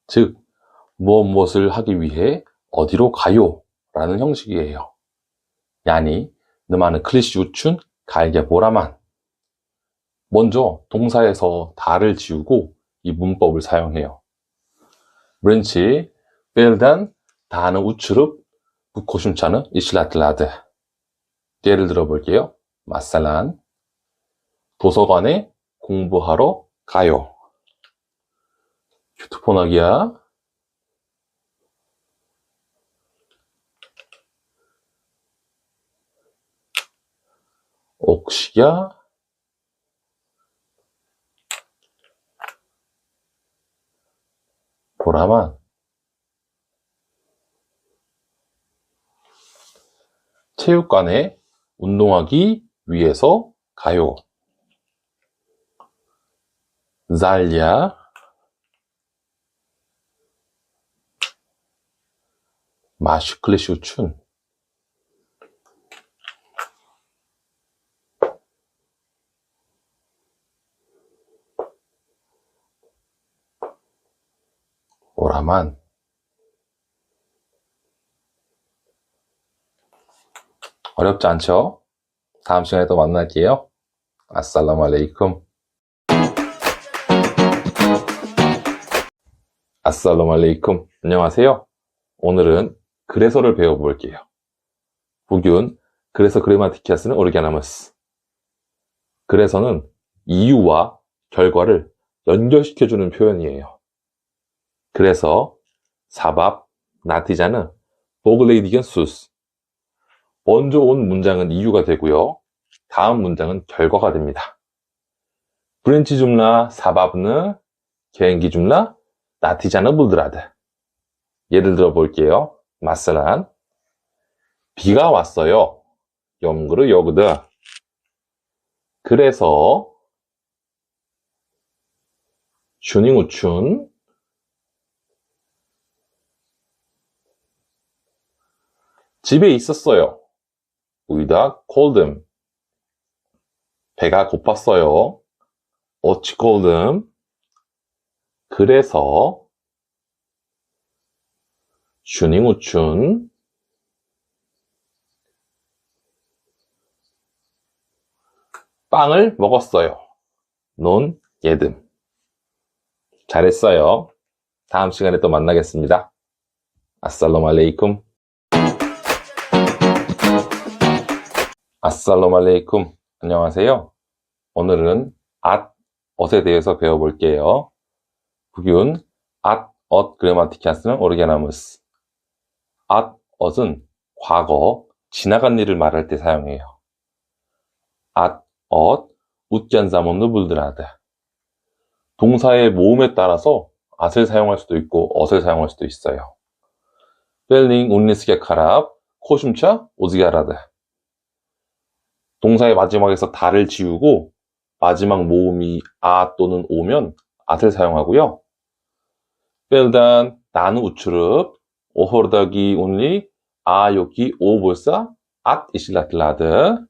즉 무엇을 하기 위해 어디로 가요 라는 형식이에요. 야니 느마는 클리시 우춘 갈게 보라만. 먼저 동사에서 다를 지우고 이 문법을 사용해요. 브렌치 벨단 다는 우츠룹 북고심차는 이실라틀라드. 예를 들어 볼게요. 마살란 도서관에 공부하러 가요. 휴트폰하기야 옥시야 보라만. 체육관에 운동하기 위해서 가요. 잘야 마슈클리슈춘. 보라만. 어렵지 않죠? 다음 시간에 또 만날게요. 아살라무 알레이쿰. 아살라무 알레이쿰. 안녕하세요. 오늘은 그래서를 배워볼게요. 북윤 그래서 그레마티키아스는 오르게나무스. 그래서는 이유와 결과를 연결시켜주는 표현이에요. 그래서 사밥 나티자는 보글레이디겐 수스. 먼저 온 문장은 이유가 되고요. 다음 문장은 결과가 됩니다. 브렌치 줌라 사밥느 개인기 줌라 나티자는 불드라드. 예를 들어 볼게요. 마스란 비가 왔어요. 염그르 여그드. 그래서 슈닝우춘 집에 있었어요. 우이다 콜듬. 배가 고팠어요. 어치 콜듬. 그래서 슈닝우춘 빵을 먹었어요. 논 예듬. 잘했어요. 다음 시간에 또 만나겠습니다. 아살롬 알레이쿰. 아살롬 알레이쿰. 안녕하세요. 오늘은 앗,엇에 대해서 배워볼게요. 북윤 앗,엇 그레마티키아스는 오르게나무스. 앗,엇은 과거, 지나간 일을 말할 때 사용해요. 앗,엇 웃잔사몬느 불드라드. 동사의 모음에 따라서 앗을 사용할 수도 있고 엇을 사용할 수도 있어요. 벨링 운리스게 카랍 코심차 오즈게라드. 동사의 마지막에서 다를 지우고 마지막 모음이 아 또는 오면 앗을 사용하고요. 벨단 나는 우츠릅 오호르다기 온리 아 요기 오 볼사 앗 이실라틀라드.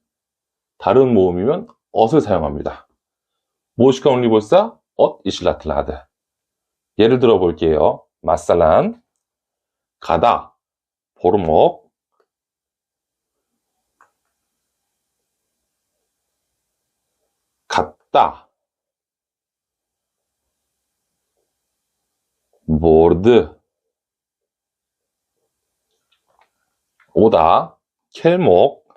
다른 모음이면 엇을 사용합니다. 모시카 온리 볼사 엇 이실라틀라드. 예를 들어 볼게요. 마살란 가다 보르목 갔다 보르드 오다 켈목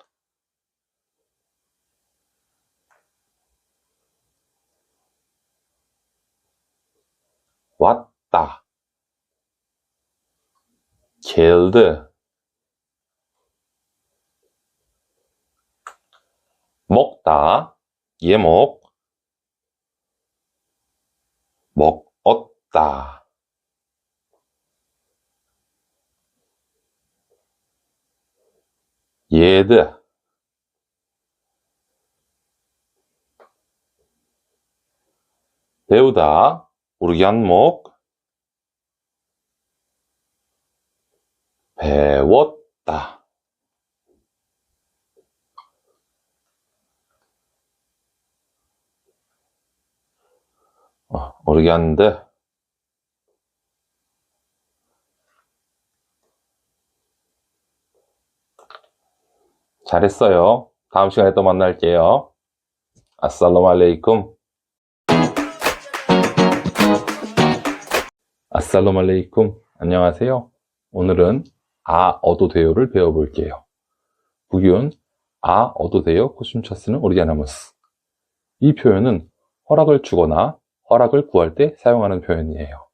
왔다 겔드 먹다 예목 먹었다 예드 배우다 우르기안목 배웠다. 우르기안데 잘했어요. 다음 시간에 또 만날게요. 아살라무알레이쿰. 아살라무알레이쿰. 안녕하세요. 오늘은 어도 돼요를 배워볼게요. 부기운 어도 돼요 코심차스는 오리지나무스. 이 표현은 허락을 주거나 허락을 구할 때 사용하는 표현이에요.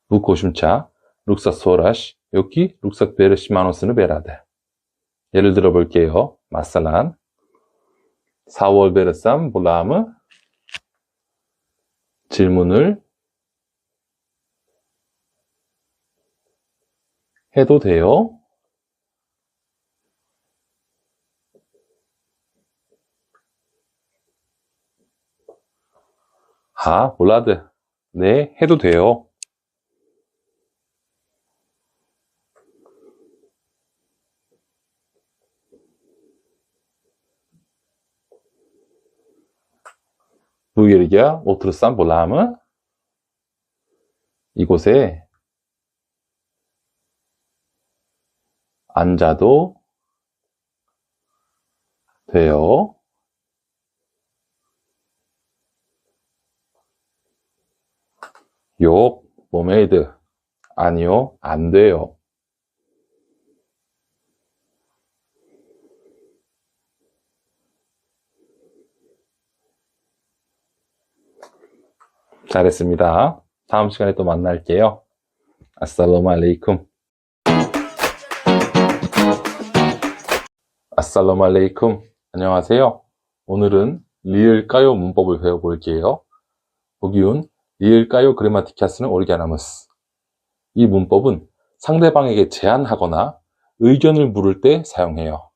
부 코심차 룩사소라시 요키 룩삭베르시마노스는 베라데. 예를 들어 볼게요. 마살란 사월 베르삼 볼라무. 질문을 해도 돼요? 볼라드. 네, 해도 돼요. 부게르기아 오트르산 볼라무. 이곳에 앉아도 돼요. 욕, 모메이드. 아니요, 안 돼요. 잘했습니다. 다음 시간에 또 만날게요. 아살라무알레이쿰. 아살라무알레이쿰. 안녕하세요. 오늘은 리을까요 문법을 배워볼게요. 보기운 리을까요 그래마티카스는 오르기아나무스. 이 문법은 상대방에게 제안하거나 의견을 물을 때 사용해요.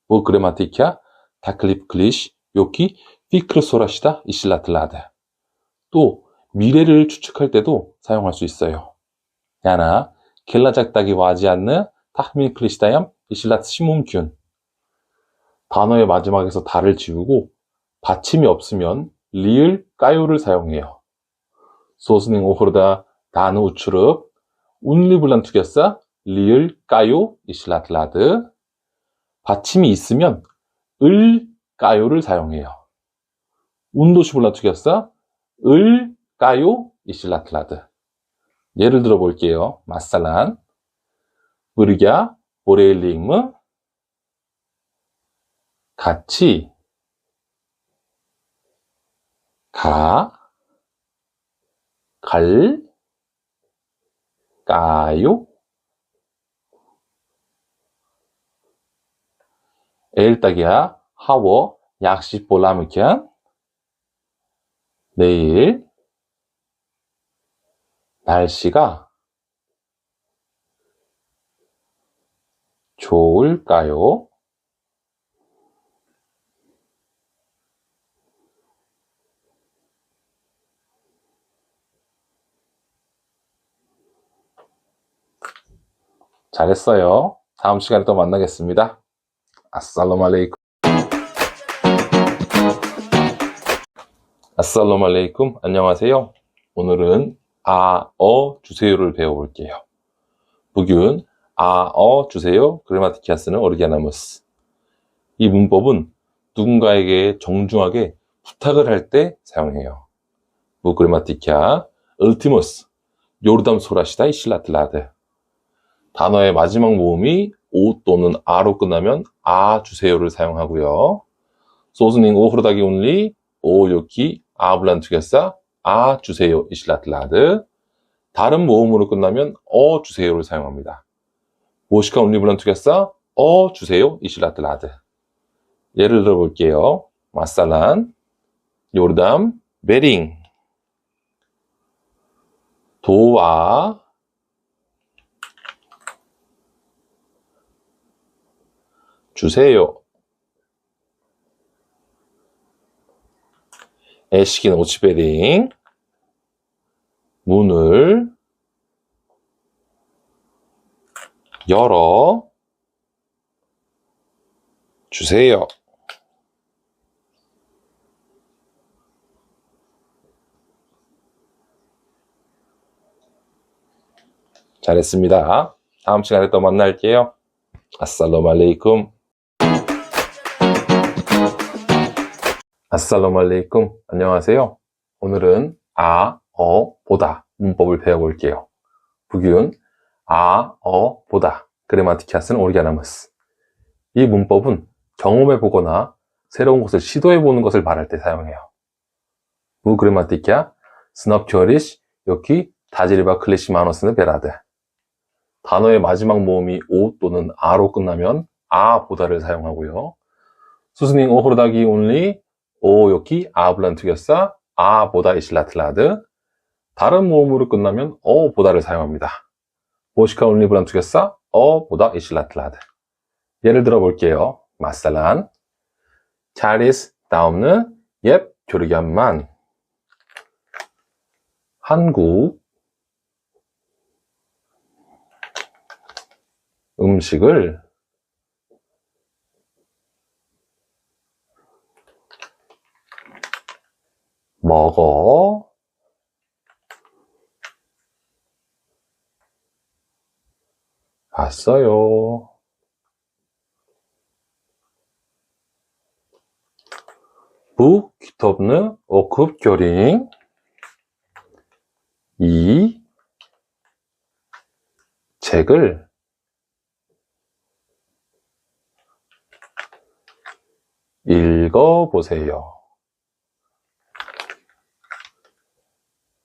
뭐 그래마티카 다클립 클리시 요키 피크르소라시다 이실라틀라드. 또 미래를 추측할 때도 사용할 수 있어요. 야나 켈라작다기 와지 않는 타흐민 클리시다얌 이실라트 시몬균. 단어의 마지막에서 다를 지우고 받침이 없으면 리을 까요를 사용해요. 소스닝 오호르다 다느 우추르 운리블란 투겼사 리을 까요 이실라틀라드. 받침이 있으면 을 까요를 사용해요. 운도시블란 투겼사 을 까요 이실라틀라드. 예를 들어 볼게요. 마살란 브르갸 보레일링무 같이 갈까요? 에일따기야 하워 약식 볼라무키안. 내일 날씨가 좋을까요? 잘했어요. 다음 시간에 또 만나겠습니다. 아살라무알레이쿰. 아살라무알레이쿰. 안녕하세요. 오늘은 주세요를 배워볼게요. 부균 주세요 그래마티키아스는 오르기아나무스. 이 문법은 누군가에게 정중하게 부탁을 할 때 사용해요. 부 그래마티키아 울티무스 요르담 소라시다 이실라틀라드. 단어의 마지막 모음이 오 또는 아로 끝나면 주세요를 사용하고요. 소스닝 오흐르다기 온리 오 요키 아블란 투게사 주세요 이실라틀라드. 다른 모음으로 끝나면 주세요를 사용합니다. 모시카 온리블란 투게사 주세요 이실라틀라드. 예를 들어 볼게요. 마살란 요르담 베링 도와 주세요. 에시킨 오치베링 문을 열어 주세요. 잘했습니다. 다음 시간에 또 만날게요. 아살라무 알레이쿰. 아살라무 알레이쿰. 안녕하세요. 오늘은 보다 문법을 배워볼게요. 부균 보다 그레마티카스는 오르가나무스. 이 문법은 경험해보거나 새로운 것을 시도해보는 것을 말할 때 사용해요. 부 그레마티카 스납큐어리시 요키 다지리바 클래시마노스는 베라드. 단어의 마지막 모음이 오 또는 아로 끝나면 보다를 사용하고요. 수스닝 오호르다기 온리 오 요키 아블란 투겼사 보다 이실라틀라드. 다른 모음으로 끝나면 보다를 사용합니다. 보시카 온리 블란 투겼사 보다 이실라틀라드. 예를 들어 볼게요. 마살란 차리스 다음은 옙 교르기한만. 한국 음식을 먹어 봤어요. Bu kitabını okup göreyim. 이 책을 읽어보세요.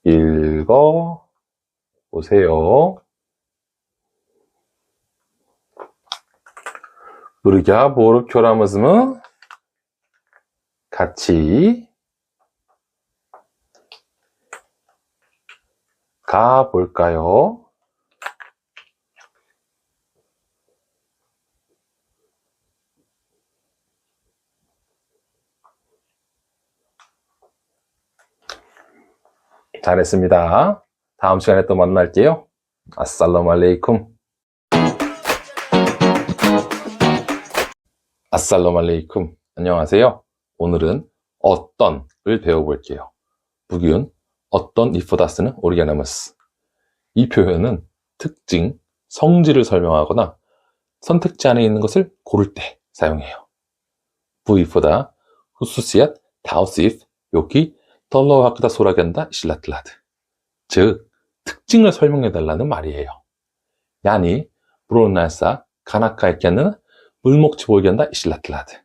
읽어보세요. 우리가 보르 교람ız mı? 같이 가볼까요? 잘했습니다. 다음 시간에 또 만날게요. 아살라무 알레이쿰. 아살라무 알레이쿰. 안녕하세요. 오늘은 어떤을 배워볼게요. 부균 어떤 이포다스는 오르가나무스. 이 표현은 특징, 성질을 설명하거나 선택지 안에 있는 것을 고를 때 사용해요. 부이포다 후수시앗 다우시프 요키 덜러 하크다 소라간다 실라틀라드. 즉 특징을 설명해달라는 말이에요. 야니 브로나사 가나카 있겠는 물목치 보이간다 실라틀라드.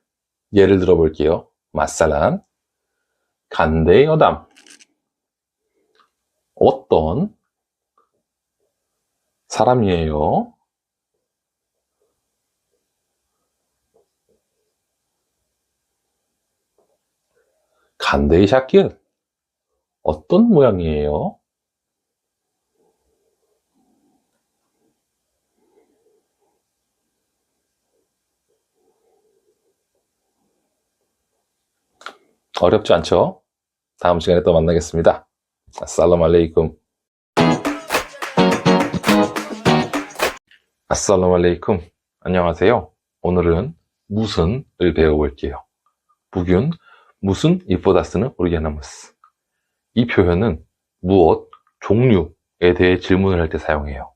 예를 들어 볼게요. 마살란 간데 여담. 어떤 사람이에요? 간데이 샤길. 어떤 모양이에요? 어렵지 않죠? 다음 시간에 또 만나겠습니다. 아살라무 알레이쿰. 아살라무 알레이쿰. 안녕하세요. 오늘은 무슨을 배워볼게요. 부균 무슨 이포다스는 오르가나무스. 이 표현은 무엇, 종류에 대해 질문을 할 때 사용해요.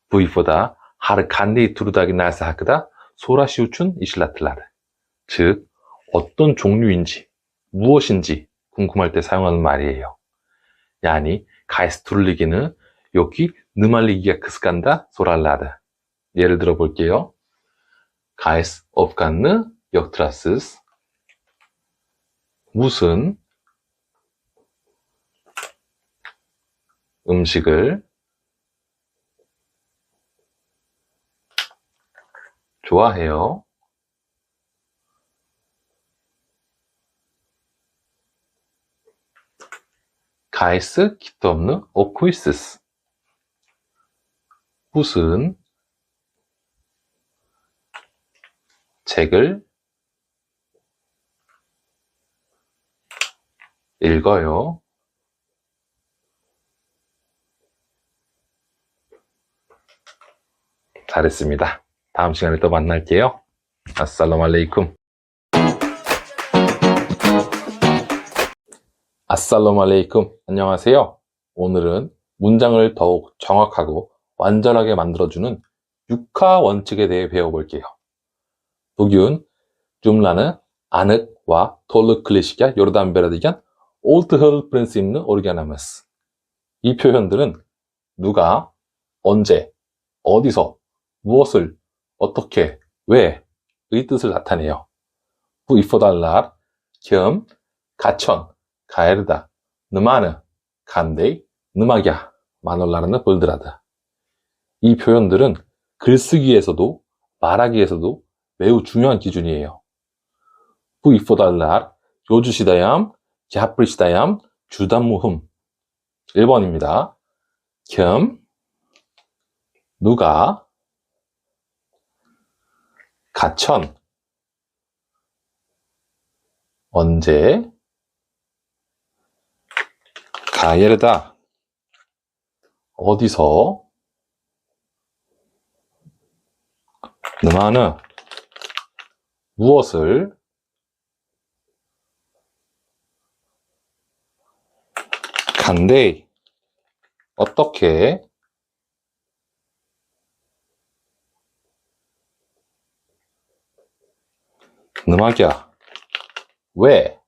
부이포다 하르 간데이 투르다기 나사 하크다 소라시우춘 이실라틀라르. 즉 어떤 종류인지 무엇인지 궁금할 때 사용하는 말이에요. 야니 가이스투르리기는 요키 느말리기가 크스간다 소랄라드. 예를 들어 볼게요. 가이스 업간느 역트라스스. 무슨 음식을 좋아해요? 가이스 기토없는 오쿠이스스. 무슨 책을 읽어요? 잘했습니다. 다음 시간에 또 만날게요. 아살라무 알레이쿰. 아살라무 알레이쿰. 안녕하세요. 오늘은 문장을 더욱 정확하고 완전하게 만들어주는 6화 원칙에 대해 배워볼게요. Bugün cümlenin anık ve tolluk klişike yordan belirtigen oltıhıl prensibini öğreneceğiz. 이 표현들은 누가, 언제, 어디서, 무엇을, 어떻게, 왜의 뜻을 나타내요. Bu ifadeler kim, kaçon, 가에르다, 느마느, 간데이, 느마갸 만월라르는 bildiradi. 이 표현들은 글쓰기에서도 말하기에서도 매우 중요한 기준이에요. Bu ifadeler 요주시다얌, 갸프리시다얌, 주단무흠. 1번입니다. kim, 누가, 가천, 언제, 가예르다, 어디서, 느마느, 무엇을, 간데이, 어떻게, 느마갸, 왜.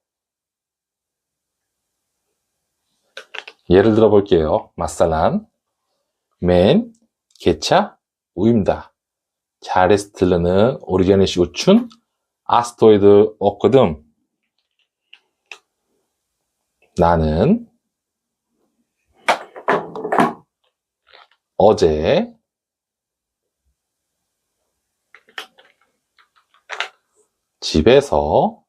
예를 들어 볼게요. 마살란, 맨, 개차, 우임다. 자레스틀르는 오리게네시 우춘, 아스토이드 오크듬. 나는 어제 집에서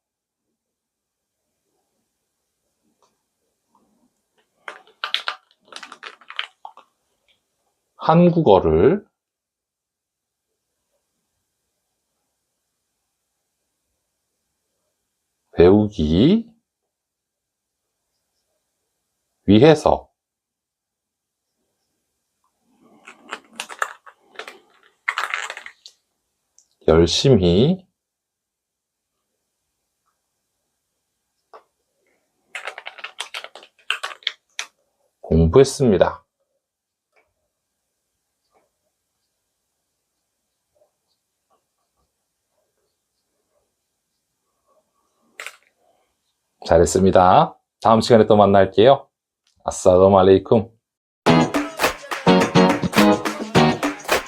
한국어를 배우기 위해서 열심히 공부했습니다. 잘했습니다. 다음 시간에 또 만날게요. 아살라무 알레이쿰.